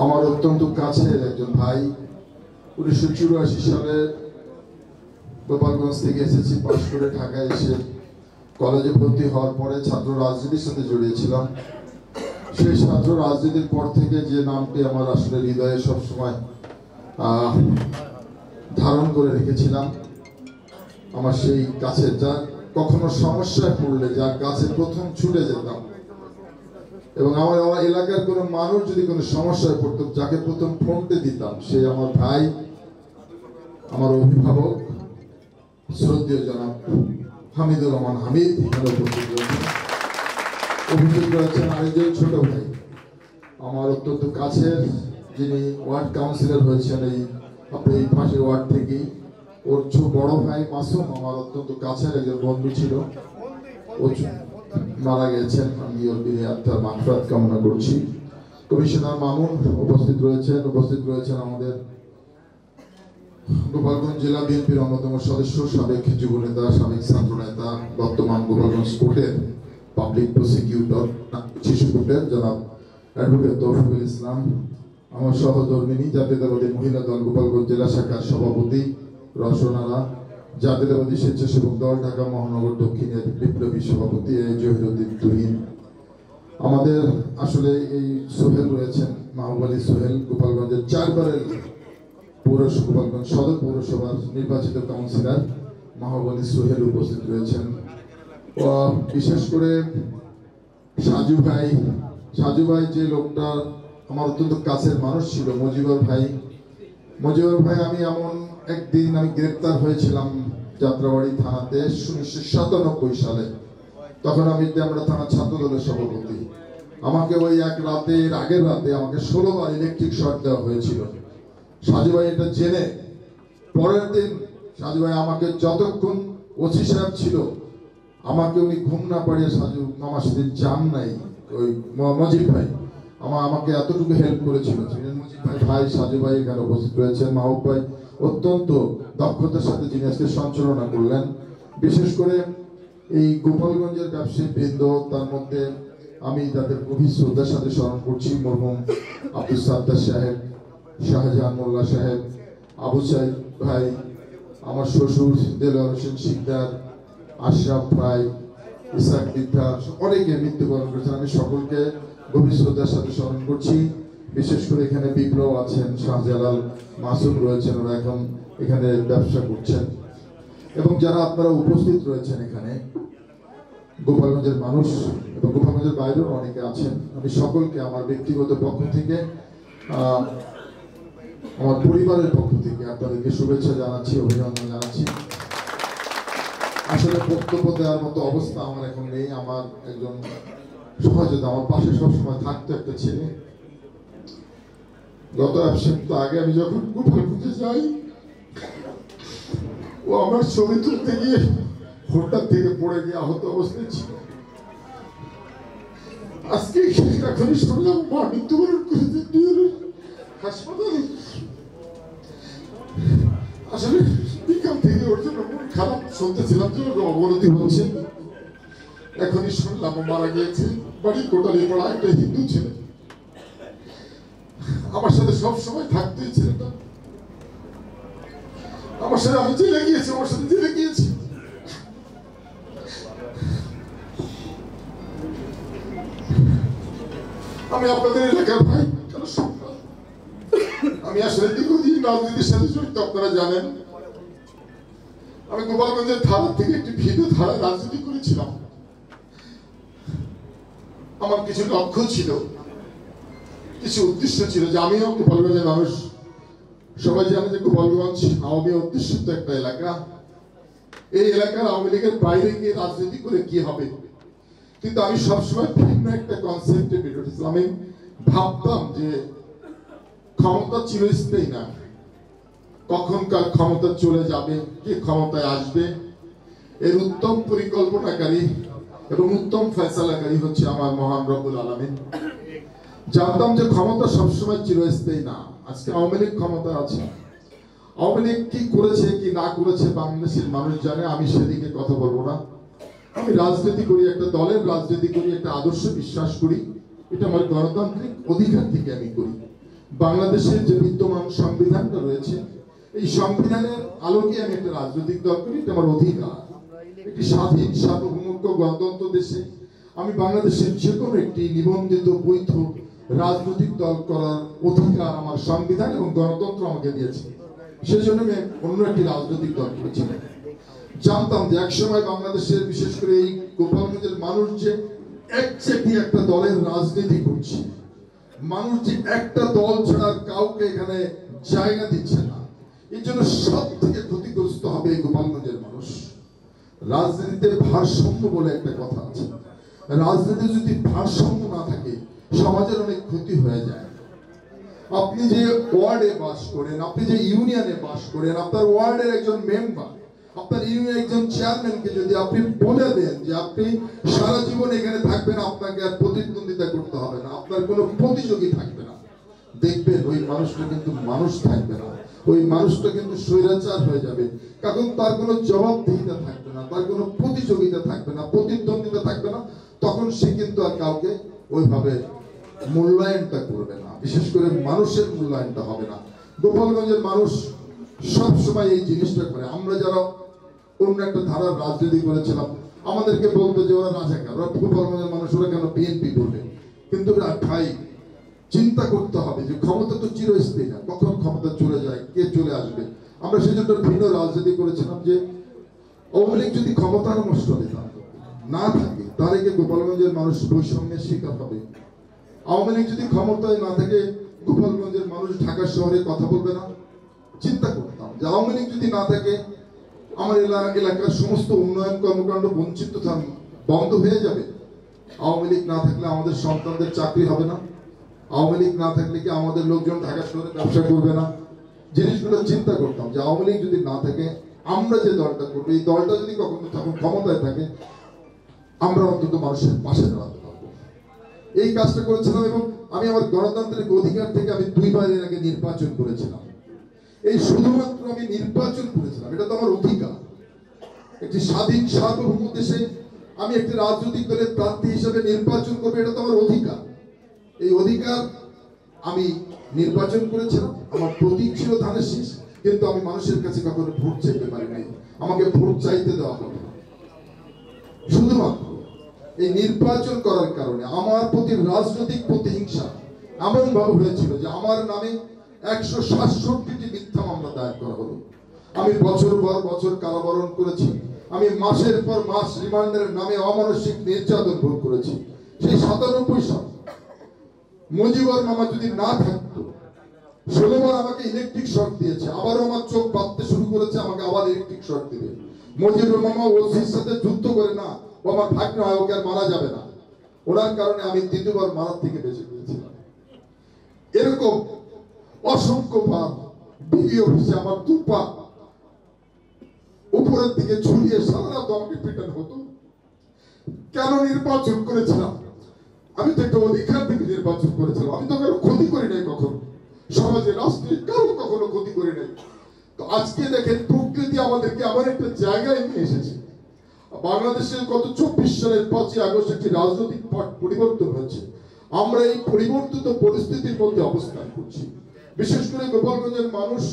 আমার অত্যন্ত কাছের একজন ভাই। 1984 সালে গোপালগঞ্জ থেকে এসএসসি পাস করে ঢাকায় এসে কলেজে ভর্তি হওয়ার পরে ছাত্র রাজনীতির সাথে জড়িয়েছিলাম। সেই ছাত্র রাজনীতির পর থেকে যে নামটি আমার আসলে হৃদয়ে সবসময় ধারণ করে রেখেছিলাম, আমার সেই কাছের, যা কখনো সমস্যায় পড়লে যার কাছে প্রথম ছুটে যেতাম, এবং আমার এলাকার কোনো মানুষ যদি কোনো সমস্যায় পড়তো, যাকে প্রথম ফোনটি দিতাম, সে আমার ভাই, আমার অভিভাবক শ্রদ্ধেয় জনাব হামিদুর রহমান হামিদ। এখানে উপস্থিত রয়েছেন আরেকজন ছোট ভাই, আমার অত্যন্ত কাছের, যিনি ওয়ার্ড কাউন্সিলর হয়েছেন এই পাশের ওয়ার্ড থেকেই। ওর বড় ভাই মাসুম আমার অত্যন্ত কাছের একজন বন্ধু ছিল, ও মারা গেছেন, আমি ওর দিনে আত্মার মাগফিরাত কামনা করছি। কমিশনার মামুন উপস্থিত রয়েছেন আমাদের গোপালগঞ্জ জেলা বিএনপির অন্যতম সদস্য, সাবেক যুব নেতা, সাবেক ছাত্র নেতা, বর্তমান গোপালগঞ্জ কোর্টের পাবলিক প্রসিকিউটর, শিশু কোর্টের জনাব অ্যাডভোকেট তৌফিকুল ইসলাম, আমার সহধর্মিনী জাতীয়তাবাদী মহিলা দল গোপালগঞ্জ জেলা শাখার সভাপতি রসনারা, জাতীয়তাবাদী স্বেচ্ছাসেবক দল ঢাকা মহানগর দক্ষিণের বিপ্লবী সভাপতি জহিরুদ্দিন তুহিন, আমাদের আসলে এই সোহেল রয়েছেন, মাহবুব আলী সোহেল, গোপালগঞ্জের 4 বারের গোপালগঞ্জ সদর পৌরসভার নির্বাচিত কাউন্সিলর মাহবুব আলী সোহেল উপস্থিত রয়েছেন। বিশেষ করে সাজু ভাই যে লোকটা আমার অত্যন্ত কাছের মানুষ ছিল, মজিবর ভাই। আমি এমন একদিন আমি গ্রেপ্তার হয়েছিলাম যাত্রাবাড়ি থানাতে 1997 সালে, তখন আমি আমরা থানা ছাত্র দলের সভাপতি। আমাকে ওই এক রাতের আগের রাতে আমাকে 16 বার ইলেকট্রিক শর্ট দেওয়া হয়েছিল। সাজু ভাই এটা জেনে পরের দিন সাজু ভাই আমাকে যতক্ষণ ওসি সাহেব ছিল আমাকে উনি ঘুম না পাড়িয়ে সাজু মামার সাথে যান নাই। ওই মজিব ভাই আমাকে এতটুকু হেল্প করেছিল। মজিব ভাই সাজু ভাই এখানে উপস্থিত রয়েছেন, মাহবুব ভাই অত্যন্ত দক্ষতার সাথে যিনি আজকে সঞ্চালনা করলেন। বিশেষ করে এই গোপালগঞ্জের ব্যবসায়ী বৃন্দ, তার মধ্যে আমি তাদের গভীর শ্রদ্ধার সাথে স্মরণ করছি মরহুম আব্দুল সাত্তার সাহেব, শাহজাহান মোল্লা সাহেব, আবু সাইদ ভাই, আমার শ্বশুর দেলোয়ার হোসেন শিকদার, আশরাফ ভাই, ইসাক বিদ্যা, অনেকে মৃত্যুবরণ করেছেন। আমি সকলকে গভীর শ্রদ্ধার সাথে স্মরণ করছি। বিশেষ করে এখানে বিপ্লব আছেন, শাহজালাল, মাসুম রয়েছেন, ওরা এখন এখানে ব্যবসা করছেন। এবং যারা আপনারা উপস্থিত রয়েছেন এখানে গোপালগঞ্জের মানুষ এবং গোপালগঞ্জের বাইরেও অনেকে আছেন, আমি সকলকে আমার ব্যক্তিগত পক্ষ থেকে আমার পরিবারের পক্ষ থেকে আপনাদেরকে শুভেচ্ছা জানাচ্ছি, অভিনন্দন জানাচ্ছি। আসলে বক্তব্য দেওয়ার মতো অবস্থা আমার এখন নেই। আমার একজন সহযোগিতা আমার পাশে সবসময় থাকতো একটা ছেলে। গত এক সপ্তাহ আগে আমি যখন গোপালগঞ্জে যাই, ও আমার ছবি তুলতে গিয়ে হোটেল থেকে পড়ে গিয়ে আহত অবস্থায় ছিল। আজকে এখনই শুনলাম মা মৃত্যুবরণ করেছে হাসপাতালে। আসলে বিকাল থেকে ওর জন্য মন খারাপ, শুনতেছিলাম যে অবনতি হচ্ছে। এখনই শুনলাম ও মারা গিয়েছে। বাড়ি কোটালি পড়া একটা হিন্দু ছেলে, আমার সাথে সবসময় থাকতেই ছেলেটা। আমার সাথে আমি জেলে গিয়েছি, আমার সাথে জেলে গিয়েছি। আমি আপনাদের এলাকার ভাই, আমি আসলে দীর্ঘদিন রাজনীতির সাথে জড়িত, আপনারা জানেন। আমি গোপালগঞ্জের ধারা থেকে একটি ভিন্ন ধারায় রাজনীতি করেছিলাম। আমার কিছু লক্ষ্য ছিল, কিছু উদ্দেশ্য ছিল যে আমিও গোপালগঞ্জের মানুষ। সবাই জানে যে গোপালগঞ্জ আওয়ামী অধ্যুষিত একটা এলাকা। এই এলাকার আওয়ামী লীগের বাইরে গিয়ে রাজনীতি করে কি হবে, কিন্তু আমি সবসময় ভিন্ন একটা কনসেপ্টে বেড়ে উঠেছিলাম। আমি ভাবতাম যে ক্ষমতা চিরস্থায়ী না, কখনকার ক্ষমতা চলে যাবে, কে ক্ষমতায় আসবে, এর উত্তম পরিকল্পনাকারী এবং উত্তম ফয়সালাকারী হচ্ছে আমার মহান রব্বুল আলামিন। জানতাম যে ক্ষমতা সবসময় চিরস্থায়ী না। আজকে আওয়ামী লীগ ক্ষমতা আছে, আওয়ামী লীগ কি করেছে কি না করেছে বাংলাদেশের মানুষ জানে। আমি সেদিকে কথা বলবো না। আমি রাজনীতি করি, একটা দলের রাজনীতি করি, একটা আদর্শ বিশ্বাস করি। এটা আমার গণতান্ত্রিক অধিকার থেকে আমি করি। বাংলাদেশের যে বিদ্যমান সংবিধানটা রয়েছে, এই সংবিধানের আলোকে আমি একটা রাজনৈতিক দল করি, এটা আমার অধিকার। একটি স্বাধীন সার্বভৌমত্ব গণতন্ত্র দেশে আমি বাংলাদেশের যে কোনো একটি নিবন্ধিত বৈধ রাজনৈতিক দল করার অধিকার আমার সংবিধান এবং গণতন্ত্র আমাকে দিয়েছে। সেজন্য আমি অন্য একটি রাজনৈতিক দল করেছিলাম। জানতাম যে একসময় বাংলাদেশের বিশেষ করে এই গোপালগঞ্জের মানুষ যে একচেটিয়া একটা দলের রাজনীতি করছে, মানুষ যে একটা দল ছাড়া কাউকে এখানে জায়গা দিচ্ছে না, এই জন্য সব থেকে ক্ষতিগ্রস্ত হবে এই গোপালগঞ্জের মানুষ। রাজনীতিতে ভারসাম্য বলে একটা কথা আছে। রাজনীতি যদি ভারসাম্য না থাকে সমাজের অনেক ক্ষতি হয়ে যায়। আপনি যে ওয়ার্ডে বাস করেন, আপনি যে ইউনিয়নে বাস করেন, আপনার ওয়ার্ডের একজন মেম্বার, আপনার ইউনিয়নের একজন চেয়ারম্যানকে যদি আপনি বলে দেন যে আপনি সারা জীবন এখানে থাকবেন, আপনাকে আর প্রতিদ্বন্দ্বিতা করতে হবে না, আপনার কোনো প্রতিযোগী থাকবে না, দেখবেন ওই মানুষটা কিন্তু মানুষ থাকবে না। ওই মানুষটা কিন্তু স্বৈরাচার হয়ে যাবে, কারণ তার কোনো জবাবদিহিতা থাকবে না, তার কোনো প্রতিযোগিতা থাকবে না, প্রতিদ্বন্দ্বিতা থাকবে না। তখন সে কিন্তু আর কাউকে ওইভাবে মূল্যায়নটা করবে না, বিশেষ করে মানুষের মূল্যায়নটা হবে না। গোপালগঞ্জের মানুষ সব সময় এই জিনিসটা করে। আমরা যারা অন্য একটা ধারার রাজনীতি করেছিলাম, আমাদেরকে বলতো যে ওরা রাজাকার, ওরা গোপালগঞ্জের মানুষ, ওরা কেন বিএনপি করবে। কিন্তু ভাই চিন্তা করতে হবে যে ক্ষমতা তো চিরস্থায়ী না, কখন ক্ষমতা চলে যায়, কে চলে আসবে। আমরা সেই জন্য ভিন্ন রাজনীতি করেছিলাম যে আওয়ামী লীগ যদি ক্ষমতার নষ্ট না থাকে তাহলে কি গোপালগঞ্জের মানুষ বৈষম্যের শিকার হবে। আওয়ামী লীগ যদি ক্ষমতায় না থাকে গোপালগঞ্জের মানুষ ঢাকা শহরে কথা বলবে না। চিন্তা করতাম যে আওয়ামী লীগ যদি না থাকে আমার এলাকার সমস্ত উন্নয়ন কর্মকাণ্ড বঞ্চিত বন্ধ হয়ে যাবে। আওয়ামী লীগ না থাকলে আমাদের সন্তানদের চাকরি হবে না, আওয়ামী লীগ না থাকলে কি আমাদের লোকজন ঢাকা শহরে ব্যবসা করবে না। জিনিসগুলো চিন্তা করতাম যে আওয়ামী লীগ যদি না থাকে, আমরা যে দলটা করবো এই দলটা যদি কখনো তখন ক্ষমতায় থাকে, আমরা অন্তত মানুষের পাশে দাঁড়াতে পারবো। এই কাজটা করেছিলাম এবং আমি আমার গণতান্ত্রিক অধিকার থেকে আমি 2 বার এর আগে নির্বাচন করেছিলাম। এই শুধুমাত্র আমি নির্বাচন করেছিলাম, এটা তো আমার অধিকার। একটি স্বাধীন সার্বভৌম দেশে আমি একটি রাজনৈতিক দলের প্রার্থী হিসেবে নির্বাচন করবো, এটা তো আমার অধিকার। এই অধিকার আমি নির্বাচন করেছিলাম, আমার প্রতীক ছিল ধানের শীষ, কিন্তু আমি মানুষের কাছে কখনো ভোট চাইতে পারি নাই, আমাকে ভোট চাইতে দেওয়া হবে না। শুধুমাত্র এই নির্বাচন করার কারণে আমার প্রতি রাজনৈতিক প্রতিহিংসা এমন ভাবে হয়েছিল যে আমার নামে 167টি মিথ্যা মামলা দায়ের করা হলো। আমি বছর পর বছর কারাবরণ করেছি, আমি মাসের পর মাস রিমান্ডের নামে অমানসিক নির্যাতন ভোগ করেছি। সেই 97 সাল মুজিবুর মামা যদি না থাকতো, 16 বার আমাকে ইলেকট্রিক শক দিয়েছে, আবারও আমার চোখ বাঁধতে শুরু করেছে, আমাকে আবার ইলেকট্রিক শক দিবে। মুজিবুর মামা ওসির সাথে যুদ্ধ করে না, ও আমার ভাগ্য হয়, ওকে আর মারা যাবে না, ওনার কারণে আমি 2বার মারার থেকে বেঁচে গিয়েছিলাম। এরকম অসংখ্য বার ডিবি অফিসে আমার 2 পা উপরের দিকে ঝুলিয়ে সারা রাত আমাকে পিটানো হতো। কেন নির্বাচন করেছিলাম? আমি তো একটা অধিকার থেকে নির্বাচন করেছিলাম, আমি তো কারো ক্ষতি করি নাই কখনো, সমাজে রাষ্ট্রে কারো কখনো ক্ষতি করি নাই। তো আজকে দেখেন প্রকৃতি আমাদেরকে এমন একটা জায়গায় নিয়ে এসেছে। বাংলাদেশের গত 24 সালের 5ই আগস্ট একটি রাজনৈতিক পট পরিবর্তন হয়েছে। আমরা এই পরিবর্তিত পরিস্থিতির মধ্যে অবস্থান করছি। বিশেষ করে গোপালগঞ্জের মানুষ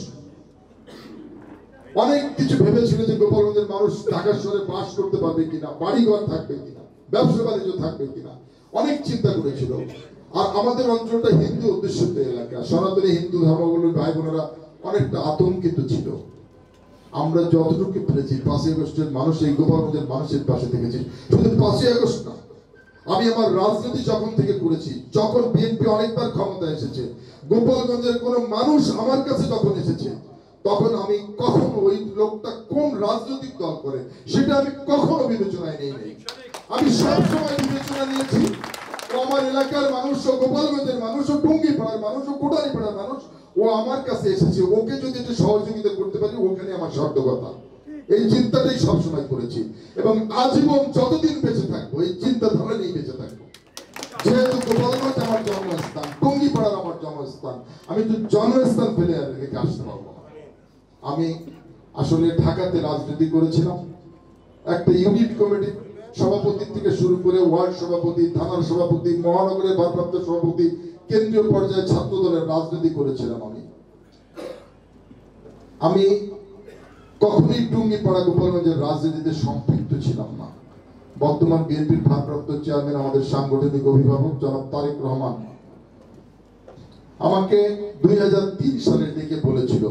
অনেক কিছু ভেবেছিল যে গোপালগঞ্জের মানুষ ঢাকা শহরে বাস করতে পারবে কিনা, বাড়িঘর থাকবে কিনা, ব্যবসা বাণিজ্য থাকবে কিনা, অনেক চিন্তা করেছিল। আর আমাদের অঞ্চলটা হিন্দু অধ্যুষিত এলাকা, সনাতনী হিন্দু ধর্মাবলম্বী ভাই বোনেরা অনেকটা আতঙ্কিত ছিল। আমরা যতটুকু পেরেছি 5ই আগস্টের মানুষ, এই গোপালগঞ্জের মানুষের পাশে থেকেছি। শুধু 5ই আগস্ট না, আমি আমার রাজনীতি যখন থেকে করেছি, যখন বিএনপি অনেকবার ক্ষমতা এসেছে, গোপালগঞ্জের কোন মানুষ আমার কাছে যখন এসেছে, তখন আমি কখনো ওই লোকটা কোন রাজনৈতিক দল করে সেটা আমি কখনো বিবেচনায় নেই নাই। আমি সবসময় বিবেচনা নিয়েছি ও আমার এলাকার মানুষ, ও গোপালগঞ্জের মানুষ, ও টুঙ্গিপাড়ার মানুষ, ও কোটালীপাড়ার মানুষ, ও আমার কাছে এসেছে, ওকে যদি একটু সহযোগিতা করতে পারি ওখানে আমার সার্থকতা। এই চিন্তাটাই সবসময় করেছি এবং আজীবন যতদিন বেঁচে থাকবো এই চিন্তাধারা নিয়ে বেঁচে থাকবো। যেহেতু গোপালগঞ্জ আমার জন্মস্থান, টুঙ্গিপাড়ার আমার জন্মস্থান, আমি তো জন্মস্থান ফেলে আর রেখে আসতে পারবো না। আমি আসলে ঢাকাতে রাজনীতি করেছিলাম, একটা ইউনিট কমিটি সভাপতি থেকে শুরু করে ওয়ার্ড সভাপতি, থানার সভাপতি, মহানগরের ভারপ্রাপ্ত সভাপতি, কেন্দ্রীয় পর্যায়ে ছাত্র দলের রাজনীতি করেছিলাম। আমি কখনোই টুঙ্গিপাড়া গোপালগঞ্জের রাজনীতিতে সম্পৃক্ত ছিলাম না। বর্তমান বিএনপির ভারপ্রাপ্ত চেয়ারম্যান, আমাদের সাংগঠনিক অভিভাবক জনাব তারেক রহমান আমাকে 2003 সালে ডেকে বলেছিল,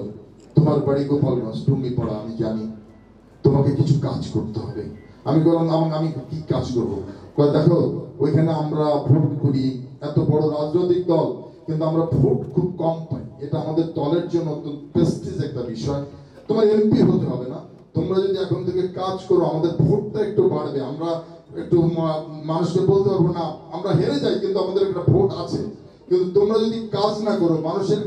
তোমার বাড়ি গোপালগঞ্জ, টুঙ্গিপাড়া, আমি জানি তোমাকে কিছু কাজ করতে হবে। আমি বললাম আমি কি কাজ করবো? দেখো ওইখানে আমরা ভোট করি, এত বড় রাজনৈতিক দল, কিন্তু আমরা ভোট খুব কম পাই, এটা আমাদের দলের জন্য অত্যন্ত প্রেস্টিজ একটা বিষয়। তোমার এমপি হতে হবে না, তোমরা যদি এখন থেকে কাজ করো আমাদের ভোটটা একটু বাড়বে, আমরা একটু মানুষকে বলতে পারবো না আমরা হেরে যাই কিন্তু আমাদের একটা ভোট আছে। কিন্তু তোমরা যদি কাজ না করো, মানুষের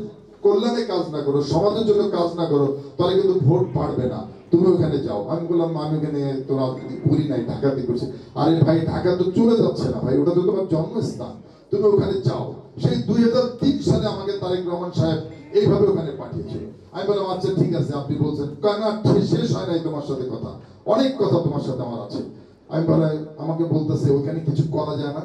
কল্যাণে কাজ না করো, সমাজের জন্য কাজ না করো, তাহলে কিন্তু ভোট বাড়বে না, তুমি ওখানে যাও। আমি বললাম আমি ওখানে তো রাজনীতি করি নাই, ঢাকাতে করছি। আরে ভাই ঢাকা তো চলে যাচ্ছে না ভাই, ওটা তো তোমার জন্মস্থান, তুমি ওখানে যাও। সেই 2003 সালে আমাকে তারেক রহমান সাহেব এইভাবে ওখানে পাঠিয়েছিল। আমি বললাম আচ্ছা ঠিক আছে, আপনি বলছেন না, শেষ হয় নাই তোমার সাথে কথা, অনেক কথা তোমার সাথে আমার আছে। আমি বললাম, আমাকে বলতেছে ওখানে কিছু করা যায় না।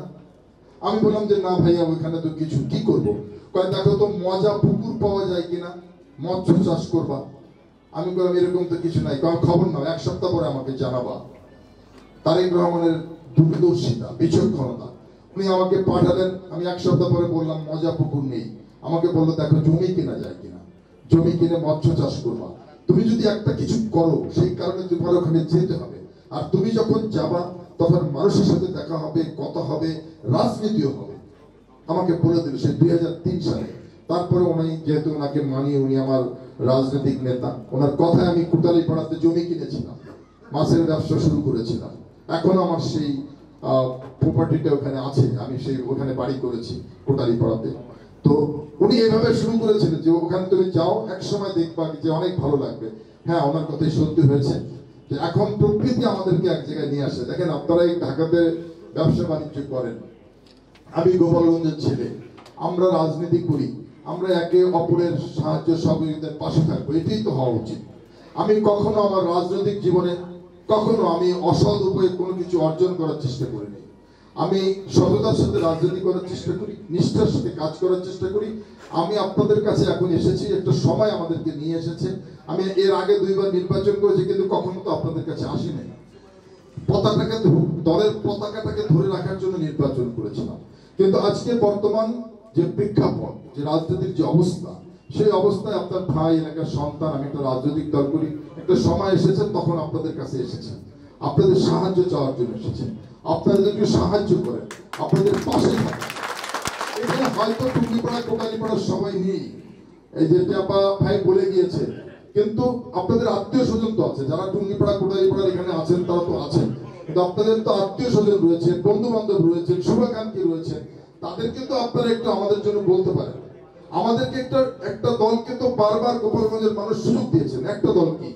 আমি বললাম যে না ভাইয়া ওইখানে তো কিছু কি করবো? কয় দেখো তো মজা পুকুর পাওয়া যায় কিনা, মৎস্য চাষ করবা। আমি বললাম এরকম তো কিছু নাই। খবর নাও, 1 সপ্তাহ পরে আমাকে জানাবা। তারেক রহমানের দূরদর্শিতা, বিচক্ষণতা, উনি আমাকে পাঠালেন। আমি 1 সপ্তাহ পরে বললাম মজা পুকুর নেই। আমাকে বললো দেখো জমি কেনা যায় কিনা, জমি কিনে মৎস্য চাষ করবা। তুমি যদি একটা কিছু করো সেই কারণে তোমার ওখানে যেতে হবে। আর তুমি যখন যাবা তখন মানুষের সাথে দেখা হবে, কথা হবে, রাজনীতিও হবে। আমাকে বলে দিল সে 2003 সালে। তারপরে উনি যেহেতু ওনাকে মানি, উনি আমার রাজনৈতিক নেতা, ওনার কথায় আমি কোটালীপাড়াতে জমি কিনেছিলাম, মাছের ব্যবসা শুরু করেছিলাম। এখন আমার সেই প্রপার্টিটা ওখানে আছে, আমি সেই ওখানে বাড়ি করেছি কোটালীপাড়াতে। তো উনি এইভাবে শুরু করেছিলেন যে ওখানে তুমি যাও, এক সময় দেখবা যে অনেক ভালো লাগবে। হ্যাঁ, ওনার কথাই সত্যি হয়েছে যে এখন প্রকৃতি আমাদেরকে এক জায়গায় নিয়ে আসে। দেখেন, আপনারা এই ঢাকাতে ব্যবসা বাণিজ্য করেন, আমি গোপালগঞ্জের ছেলে, আমরা রাজনীতি করি, আমরা একে অপরের সাহায্য সহযোগিতার পাশে থাকবো, এটাই তো হওয়া উচিত। আমি কখনো আমার রাজনৈতিক জীবনে কখনো আমি অসৎ উপায়ে কোনো কিছু অর্জন করার চেষ্টা করিনি। আমি সততার সাথে রাজনীতি করার চেষ্টা করি, নিষ্ঠার সাথে কাজ করার চেষ্টা করি। আমি আপনাদের কাছে এখন এসেছি, একটা সময় আমাদেরকে নিয়ে এসেছে। আমি এর আগে 2 বার নির্বাচন করেছি, কিন্তু কখনো তো আপনাদের কাছে আসি নাই। দলের পতাকাটাকে ধরে রাখার জন্য নির্বাচন করেছিলাম। কিন্তু আজকে বর্তমান যে প্রেক্ষাপট, যে রাজনীতির যে অবস্থা, সেই অবস্থায় আপনার ভাই, এলাকার সন্তান, আমি একটা রাজনৈতিক দল করি, একটা সময় এসেছে তখন আপনাদের কাছে এসেছেন, আপনাদের সাহায্য চাওয়ার জন্য এসেছেন। আপনাদের একটু সাহায্য করেন, আপনাদের পাশে থাকেন। এখানে হয়তো টুঙ্গিপাড়া কোটালীপাড়ার সবাই নেই, এই যে চাপা ভাই বলে গিয়েছে, কিন্তু আপনাদের আত্মীয় স্বজন তো আছে, যারা টুঙ্গিপাড়া কোটালীপাড়ার এখানে আছেন তারা তো আছেন, কিন্তু আপনাদের তো আত্মীয় স্বজন রয়েছে, বন্ধু বান্ধব রয়েছেন, শুভাকাঙ্ক্ষী রয়েছে, তাদেরকে তো আপনারা একটু আমাদের জন্য বলতে পারেন। আমাদেরকে একটা দলকে তো বারবার গোপালগঞ্জের মানুষ সুযোগ দিয়েছেন, একটা দল কি,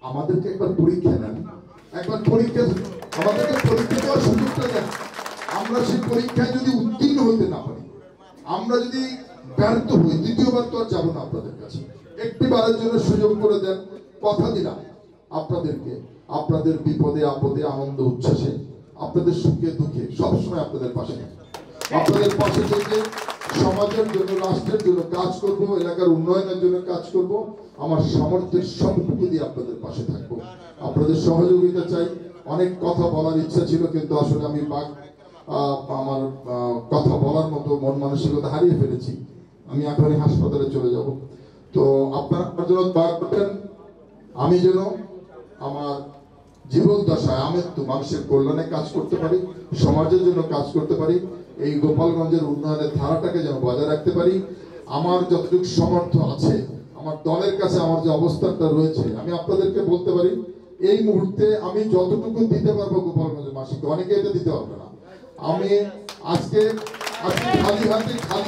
আমাদেরকে একবার পরীক্ষা নেন, একবার পরীক্ষা, আমাদেরকে পরীক্ষা দেওয়ার সুযোগটা দেন। আমরা সেই পরীক্ষায় যদি উত্তীর্ণ হইতে না পারি, আমরা যদি ব্যর্থ হই, দ্বিতীয়বার তো আর যাবো না আপনাদের কাছে। একটি বারের জন্য সুযোগ করে দেন, কথা দিলাম আপনাদেরকে, আপনাদের বিপদে আপদে, আনন্দ উচ্ছ্বাসে, আপনাদের সুখে দুঃখে সবসময় আপনাদের পাশে, আপনাদের পাশে থেকে সমাজের জন্য, রাষ্ট্রের জন্য কাজ করব, এলাকার উন্নয়নের জন্য কাজ করব, আমার সামর্থ্যের সবটুকু দিয়ে আপনাদের পাশে থাকবো। আপনাদের সহযোগিতা চাই। অনেক কথা বলার ইচ্ছা ছিল, কিন্তু আসলে আমি আমার কথা বলার মতো মন মানসিকতা হারিয়ে ফেলেছি। আমি এখনই হাসপাতালে চলে যাব। তো আপনারা আমার জন্য দোয়া করবেন, আমি যেন আমার জীবন দশায় আমৃত্যু মানুষের কল্যাণে কাজ করতে পারি, সমাজের জন্য কাজ করতে পারি, এই গোপালগঞ্জের উন্নয়নের ধারাটাকে যেন বজায় রাখতে পারি। আমার যতটুকু সমর্থ আছে, আমার দলের কাছে আমার যে অবস্থানটা রয়েছে, আমি আপনাদেরকে বলতে পারি এই মুহূর্তে আমি যতটুকু দিতে পারবো গোপালগঞ্জের মাসিকে, অনেকে এটা দিতে পারবে না। আমি আজকে খালি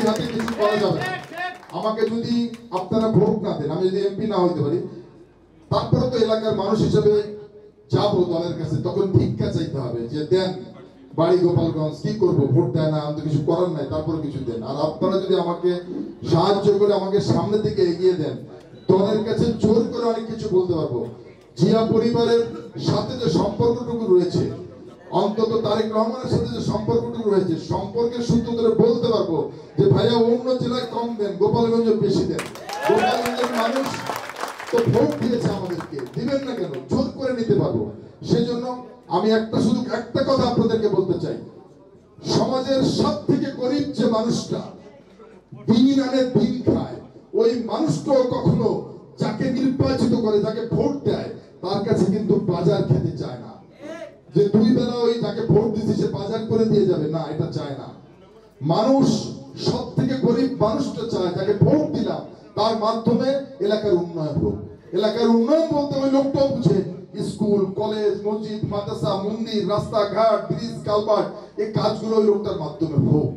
হাতে কিছু করা যাবে না। আমাকে যদি আপনারা ভোট না দেন, আমি যদি এমপি না হইতে পারি, তারপরে তো এলাকার মানুষ হিসেবে যাবো দলের কাছে, তখন ভিক্ষা চাইতে হবে যে দেন, বাড়ি গোপালগঞ্জ, কি করবো, ভোট দেয় না, আমি তো কিছু করার নাই, তারপরে কিছু দেন। আর আপনারা যদি আমাকে সাহায্য করে আমাকে সামনে দিকে এগিয়ে দেন, দলের কাছে জোর করে অনেক কিছু বলতে পারবো। জিয়া পরিবারের সাথে যে সম্পর্কটুকু রয়েছে, অন্তত তারেক রহমানের সাথে যে সম্পর্কটুকু রয়েছে, সম্পর্কের সূত্র ধরে বলতে পারবো যে ভাইয়া অন্য জেলায় কম দেন, গোপালগঞ্জে বেশি দেন। গোপালগঞ্জের মানুষ তো ভোট দিয়েছে আমাদেরকে, দিবেন না কেন, জোর করে নিতে পারবো। সেজন্য আমি শুধু একটা কথা আপনাদেরকে বলতে চাই, সমাজের সব থেকে গরিব যে মানুষটা দিন আনে দিন খায়, ওই মানুষটাও কখনো যাকে নির্বাচিত করে, যাকে ভোট দেয়, তার কাছে কিন্তু বাজার খেতে চায় না, যে 2 বেলা ওই যাকে ভোট দিচ্ছে সে বাজার করে দিয়ে যাবে, না, এটা চায় না। মানুষ সব থেকে গরিব মানুষটা চায়, যাকে ভোট দিলাম তার মাধ্যমে এলাকার উন্নয়ন হোক। এলাকার উন্নয়ন বলতে ওই লোকটাও বুঝে স্কুল, কলেজ, মসজিদ, মাদ্রাসা, মন্দির, রাস্তাঘাট, ব্রিজ, কালভার্ট, এই কাজগুলো ওই লোকটার মাধ্যমে হোক।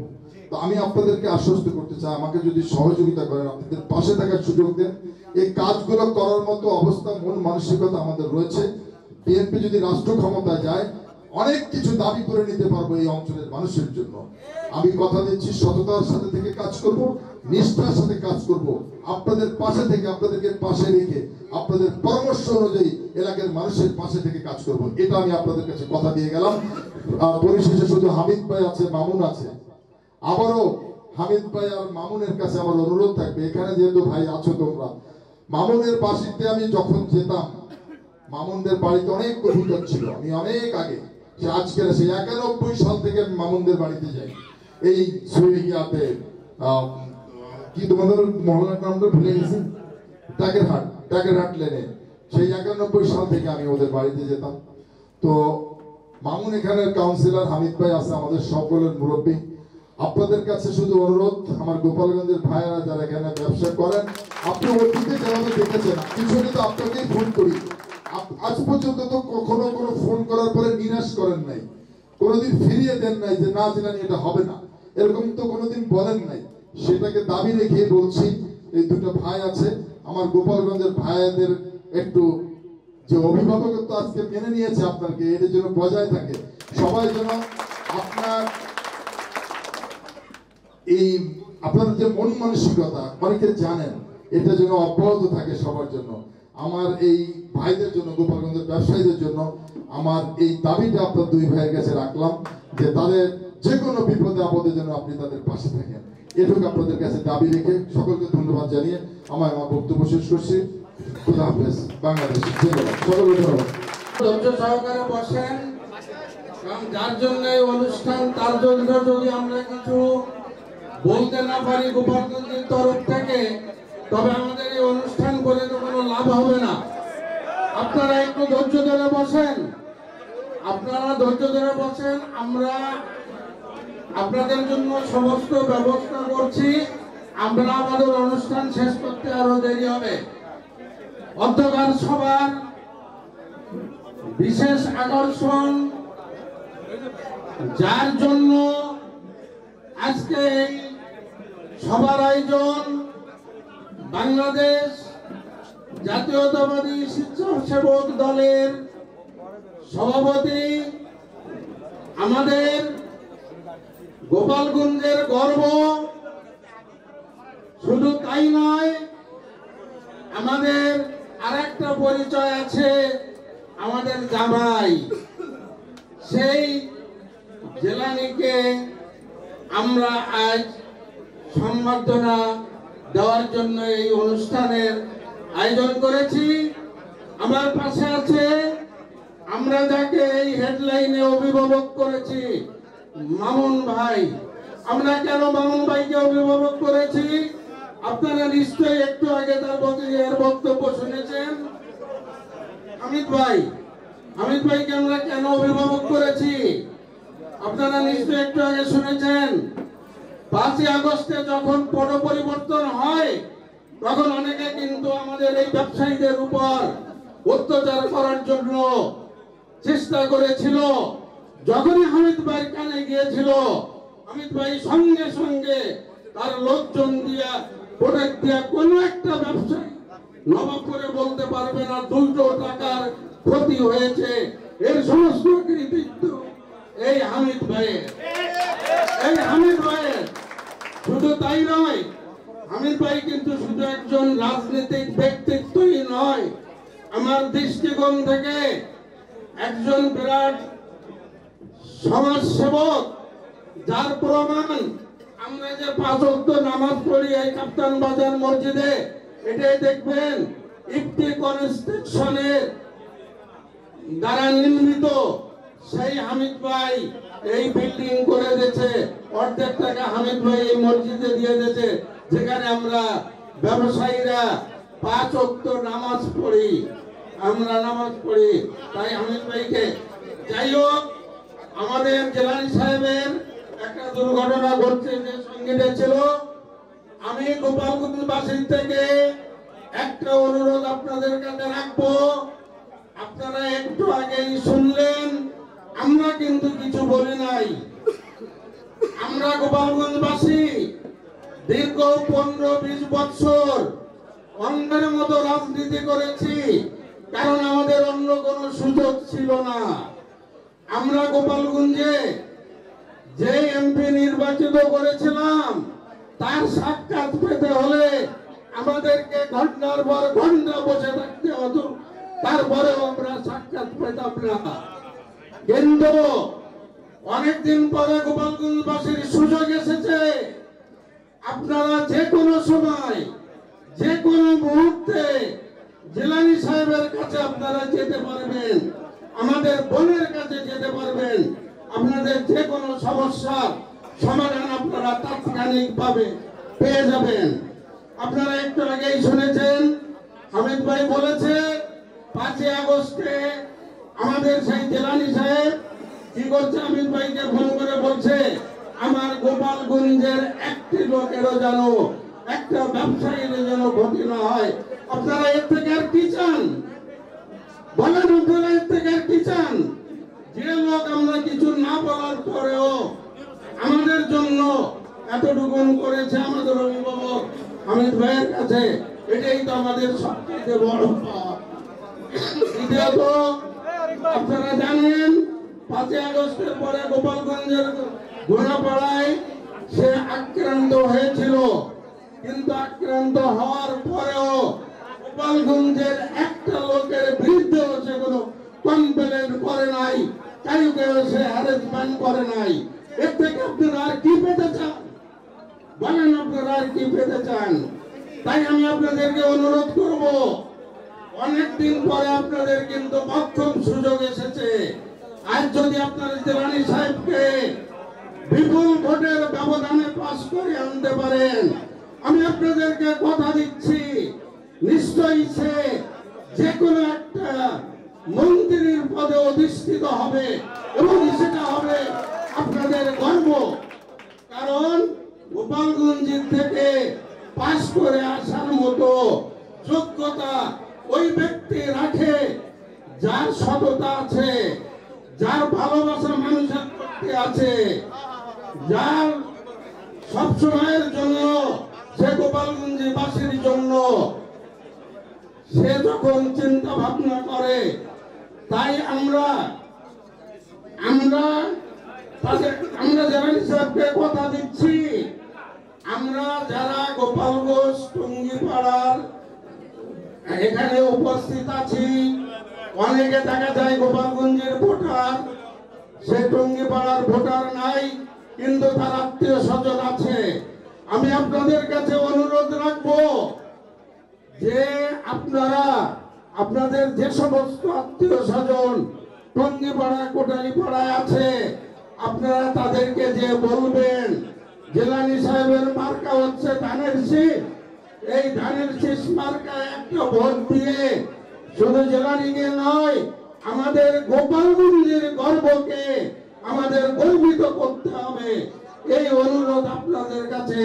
তো আমি আপনাদেরকে আশ্বস্ত করতে চাই, আমাকে যদি সহযোগিতা করেন, আপনাদের পাশে থাকার সুযোগ দেন, এই কাজগুলো করার মতো অবস্থা, মন মানসিকতা আমাদের রয়েছে। বিএনপি যদি রাষ্ট্র ক্ষমতায় যায়, অনেক কিছু দাবি করে নিতে পারবো এই অঞ্চলের মানুষের জন্য। আমি কথা দিচ্ছি, সততার সাথে থেকে কাজ করব, নিষ্ঠার সাথে কাজ করব, আপনাদের পাশে থেকে, আপনাদেরকে পাশে রেখে, আপনাদের পরামর্শ অনুযায়ী এলাকার মানুষের পাশে থেকে কাজ করব, এটা আমি আপনাদের কাছে কথা দিয়ে গেলাম। পরিশেষে শুধু হামিদ ভাই আছে, মামুন আছে, আবারও হামিদ ভাই আর মামুনের কাছে আমার অনুরোধ থাকবে, এখানে যেহেতু ভাই আছো তোমরা, মামুনের বাড়িতে আমি যখন যেতাম, মামুনদের বাড়িতে অনেক অভিজ্ঞতা ছিল, আমি অনেক আগে, সে আজকের সেই 91 সাল থেকে মামুনদের বাড়িতে যাই, এই সুইয়াতে কি তোমাদের মহল্লার নামটা ভুলে গেছি, টাকেরহাট লেনে, সেই 91 সাল থেকে আমি ওদের বাড়িতে যেতাম। তো মামুন এখানের কাউন্সিলর, হামিদ ভাই আছে আমাদের সকলের মুরব্বী। আপনাদের কাছে শুধু অনুরোধ, আমার গোপালগঞ্জের ভাইয়েরা যারা এখানে ব্যবসা করেন, আপনি অতীতে যেভাবে দেখেছেন, কিছু তো আপনাকেই ফোন করি, আজ পর্যন্ত তো কখনো কোনো ফোন করার পরে নিরাশ করেন নাই। কোনোদিন ফিরিয়ে দেন নাই যে না জিলানী এটা হবে না, এরকম তো কোনোদিন বলেন নাই। সেটাকে দাবি রেখে বলছি, এই দুটো ভাই আছে আমার গোপালগঞ্জের ভাইদের একটু যে অভিভাবকত্ব আজকে মেনে নিয়েছে আপনাকে, এটার জন্য বজায় থাকে সবাই যেন আপনার এই আপনাদের যে মন মানসিকতা অনেকে জানেন, এটা যেন অব্যাহত থাকে সবার জন্য। আমার এই ভাইদের জন্য, গোপালগঞ্জের ব্যবসায়ীদের জন্য আমার এই দাবিটা আপনার দুই ভাইয়ের কাছে রাখলাম যে তাদের যে কোনো বিপদে আপদে যেন আপনি তাদের পাশে থাকেন, এটুকু আপনাদের কাছে দাবি রেখে সকলকে ধন্যবাদ জানিয়ে আমার বক্তব্য শেষ করছি। খুদা হাফেজ। বাংলাদেশ ধন্যবাদ, সকলকে ধন্যবাদ। ধৈর্য সহকারে বসেন, কারণ যার জন্য এই অনুষ্ঠান তার জন্য যদি আমরা কিছু বলতে না পারি গোপালগঞ্জের তরফ থেকে, তবে আমাদের এই অনুষ্ঠান করে তো কোনো লাভ হবে না। আপনারা একটু ধৈর্য ধরে বসেন, আপনারা ধৈর্য ধরে বসেন। আমরা আপনাদের জন্য সমস্ত ব্যবস্থা করছি। আমরা আমাদের অনুষ্ঠান শেষ করতে আরো দেরি হবে। অধ্যকার সভার বিশেষ আকর্ষণ, যার জন্য আজকে এই সভার আয়োজন, বাংলাদেশ জাতীয়তাবাদী স্বেচ্ছাসেবক দলের সভাপতি, আমাদের গোপালগঞ্জের গর্ব, শুধু তাই নয়, আমাদের আরেকটা পরিচয় আছে, আমাদের জামাই। সেই জিলানীকে আমরা আজ সম্বর্ধনা দেওয়ার জন্য এই অনুষ্ঠানের আয়োজন করেছি। আমার পাশে আছে, আমরা যাকে এই হেডলাইনে অভিভাবক করেছি, মামুন ভাই। আমরা কেন মামুন ভাইকে অভিভাবক করেছি আপনারা নিশ্চয়ই একটু আগে তার বক্তব্য শুনেছেন। হামিদ ভাইকে আমরা কেন অভিভাবক করেছি আপনারা নিশ্চয়ই একটু আগে শুনেছেন। 5ই আগস্টে যখন পট পরিবর্তন হয়, তখন অনেকে কিন্তু আমাদের এই ব্যবসায়ীদের উপর অত্যাচার করার জন্য চেষ্টা করেছিল। যখনই হামিদ ভাই কানে গিয়েছিল, হামিদ ভাই সঙ্গে সঙ্গে তার লোকজন দিয়া প্রোটেক্ট দিয়া কোন একটা ব্যবসায়ী নবাবপুরে বলতে পারবে না 200 টাকার ক্ষতি হয়েছে। এর সমস্ত কৃতিত্ব এই হামিদ ভাইয়ের। শুধু তাই নয়, হামিদ ভাই কিন্তু শুধু একজন রাজনৈতিক ব্যক্তিত্বই নয়, আমার দৃষ্টিকোণ থেকে একজন বিরাট সমাজ সেবক, যার প্রমাণ আমরা যে 5 ওয়াক্ত নামাজ পড়ি এই কাপ্তান বাজার মসজিদে, এটাই দেখবেন ইফতি কনস্ট্রাকশনের দ্বারা নির্মিত। সেই হামিদ ভাই এই বিল্ডিং করে দিয়েছে, অর্ধেক টাকা হামিদ ভাই এই মসজিদে দিয়ে দিয়েছে, যেখানে আমরা ব্যবসায়ীরা 5 ওয়াক্ত নামাজ পড়ি, তাই হামিদ ভাইকে। যাই হোক, আমাদের জিলানী সাহেবের একটা দুর্ঘটনা ঘটছে, যে সঙ্গীটা ছিল। আমি গোপালগঞ্জবাসীর থেকে একটা অনুরোধ আপনাদের কাছে রাখবো। আপনারা একটু আগেই শুনলেন, আমরা কিন্তু কিছু বলি নাই। আমরা গোপালগঞ্জবাসী দীর্ঘ 15-20 বছর অন্ধের মতো রাজনীতি করেছি, কারণ আমাদের অন্য কোনো সুযোগ ছিল না। আমরা গোপালগঞ্জে যে এমপি নির্বাচিত করেছিলাম, তার সাক্ষাৎ পেতে হলে আমাদেরকে ঘন্টার পর ঘন্টা বসে থাকতে হতো, তারপরেও আমরা সাক্ষাৎ পেতাম না। কিন্তু অনেকদিন পরে গোপালগঞ্জবাসীর সুযোগ এসেছে। আপনারা যে কোনো সময়, যে কোনো মুহূর্তে জিলানী সাহেবের কাছে আপনারা যেতে পারবেন, আমাদের বোনের কাছে যেতে পারবেন। আপনাদের যে কোনো সমস্যার সমাধান আপনারা তাৎক্ষণিকভাবে পেয়ে যাবেন। আপনারা একটু আগেই শুনেছেন, হামিদ ভাই বলেছে 5ই আগস্টে আমাদের সেই জিলানী সাহেব কি করছে, হামিদ ভাইকে ফোন করে বলছে, আমার গোপালগঞ্জের একটি লোকেরও যেন, একটা ব্যবসায়ীর যেন ক্ষতি না হয়। আপনারা এর থেকে আর কি চান বলেন? আপনারা এর থেকে আর কি চান? যে লোক আমরা কিছু না বলার পরেও আমাদের জন্য এতটুকু করেছে আমাদের অভিভাবক হামিদ ভাইয়ের কাছে, এটাই তো আমাদের সবচেয়ে বড় পাওয়া। দ্বিতীয়ত, আপনারা জানেন 5ই আগস্টের পরে গোপালগঞ্জের ঘোড়াপাড়ায় সে আক্রান্ত হয়েছিল, কিন্তু আক্রান্ত হওয়ার পরেও গোপালগঞ্জের একটা লোকের বিরুদ্ধেও সে কোনো কমপ্লেন করে নাই, কাউকে সে হ্যারাসমেন্ট করে নাই। এর থেকে আপনারা আর কি পেতে চান বলেন? আপনারা আর কি পেতে চান? তাই আমি আপনাদেরকে অনুরোধ করব, অনেকদিন পরে আপনাদের কিন্তু প্রথম সুযোগ এসেছে। আজ যদি আপনারা জিলানী সাহেবকে বিপুল ভোটের ব্যবধানে পাস করে আনতে পারেন, আমি আপনাদেরকে কথা দিচ্ছি নিশ্চয়ই সে যে কোনো একটা মন্ত্রীর পদে অধিষ্ঠিত হবে এবং সেটা হবে আপনাদের গর্ব। কারণ গোপালগঞ্জ থেকে পাস করে আসার মতো যোগ্যতা ওই ব্যক্তি রাখে যার সততা আছে, যার ভালোবাসা মানুষের প্রতি আছে, যার সবসময়ের জন্য সে গোপালগঞ্জের বাসীর জন্য সে যখন চিন্তা ভাবনা করে। তাই আমরা জিলানী সাহেবকে কথা দিচ্ছি, আমরা যারা গোপালগঞ্জ টুঙ্গিপাড়ার এখানে উপস্থিত আছি, অনেকে দেখা যায় গোপালগঞ্জের ভোটার, সে টুঙ্গিপাড়ার ভোটার নাই, কিন্তু তার আত্মীয় স্বজন আছে। আমি আপনাদের কাছে অনুরোধ রাখবো যে আপনারা আপনাদের যে সমস্ত আত্মীয় স্বজন টুঙ্গিপাড়া কোটালীপাড়ায় আছে, আপনারা তাদেরকে যে বলবেন জিলানী সাহেবের মার্কা হচ্ছে ধানের শীষ, এই ধানের শীষ মার্কায় একটা ভোট দিয়ে শুধু জিলানীকে নয়, আমাদের গোপালগঞ্জের গর্বকে আমাদের গর্বিত করতে হবে। এই অনুরোধ আপনাদের কাছে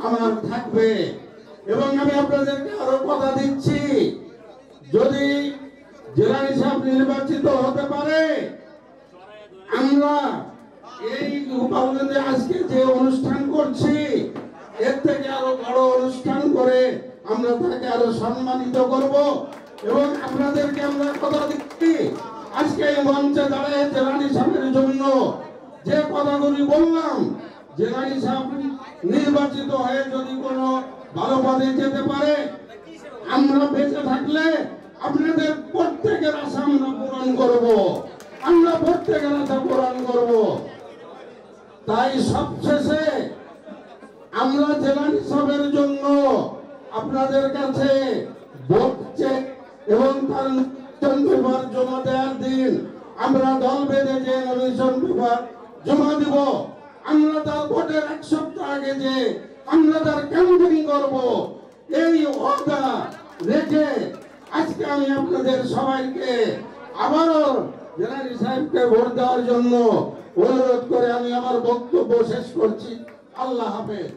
আমার থাকবে। এবং আমি আপনাদেরকে আরো কথা দিচ্ছি, যদি জিলানী সাহেব নির্বাচিত হতে পারে, আমরা এই গোপালগঞ্জে আজকে যে অনুষ্ঠান করছি, এর থেকে আরো বড় অনুষ্ঠান করে আমরা তাকে আরো সম্মানিত করব। এবং আপনাদেরকে আমরা কথা দিচ্ছি, আজকে এই মঞ্চে দাঁড়িয়ে জিলানী সাহেবের জন্য যে কথাগুলি বললাম, জিলানী সাহেব নির্বাচিত হয়ে যদি কোনো ভালো পদে যেতে পারে, আমরা বেঁচে থাকলে আপনাদের প্রত্যেকের আশা আমরা পূরণ করব, আমরা প্রত্যেকের আশা পূরণ করব। তাই সবশেষে আমরা জিলানী সাহেবের জন্য আপনাদের কাছে ভোট চেক এবং তার নমিনেশন পেপার জমা দেওয়ার দিন আমরা দল বেঁধে যে নমিনেশন পেপার জমা দিব, আমরা তার ভোটের 1 সপ্তাহ আগে যে আমরা তার ক্যাম্পেইন করব, এই ওয়াদা রেখে আজকে আমি আপনাদের সবাইকে আবারও জিলানী সাহেবকে ভোট দেওয়ার জন্য অনুরোধ করে আমি আমার বক্তব্য শেষ করছি। আল্লাহ হাফেজ।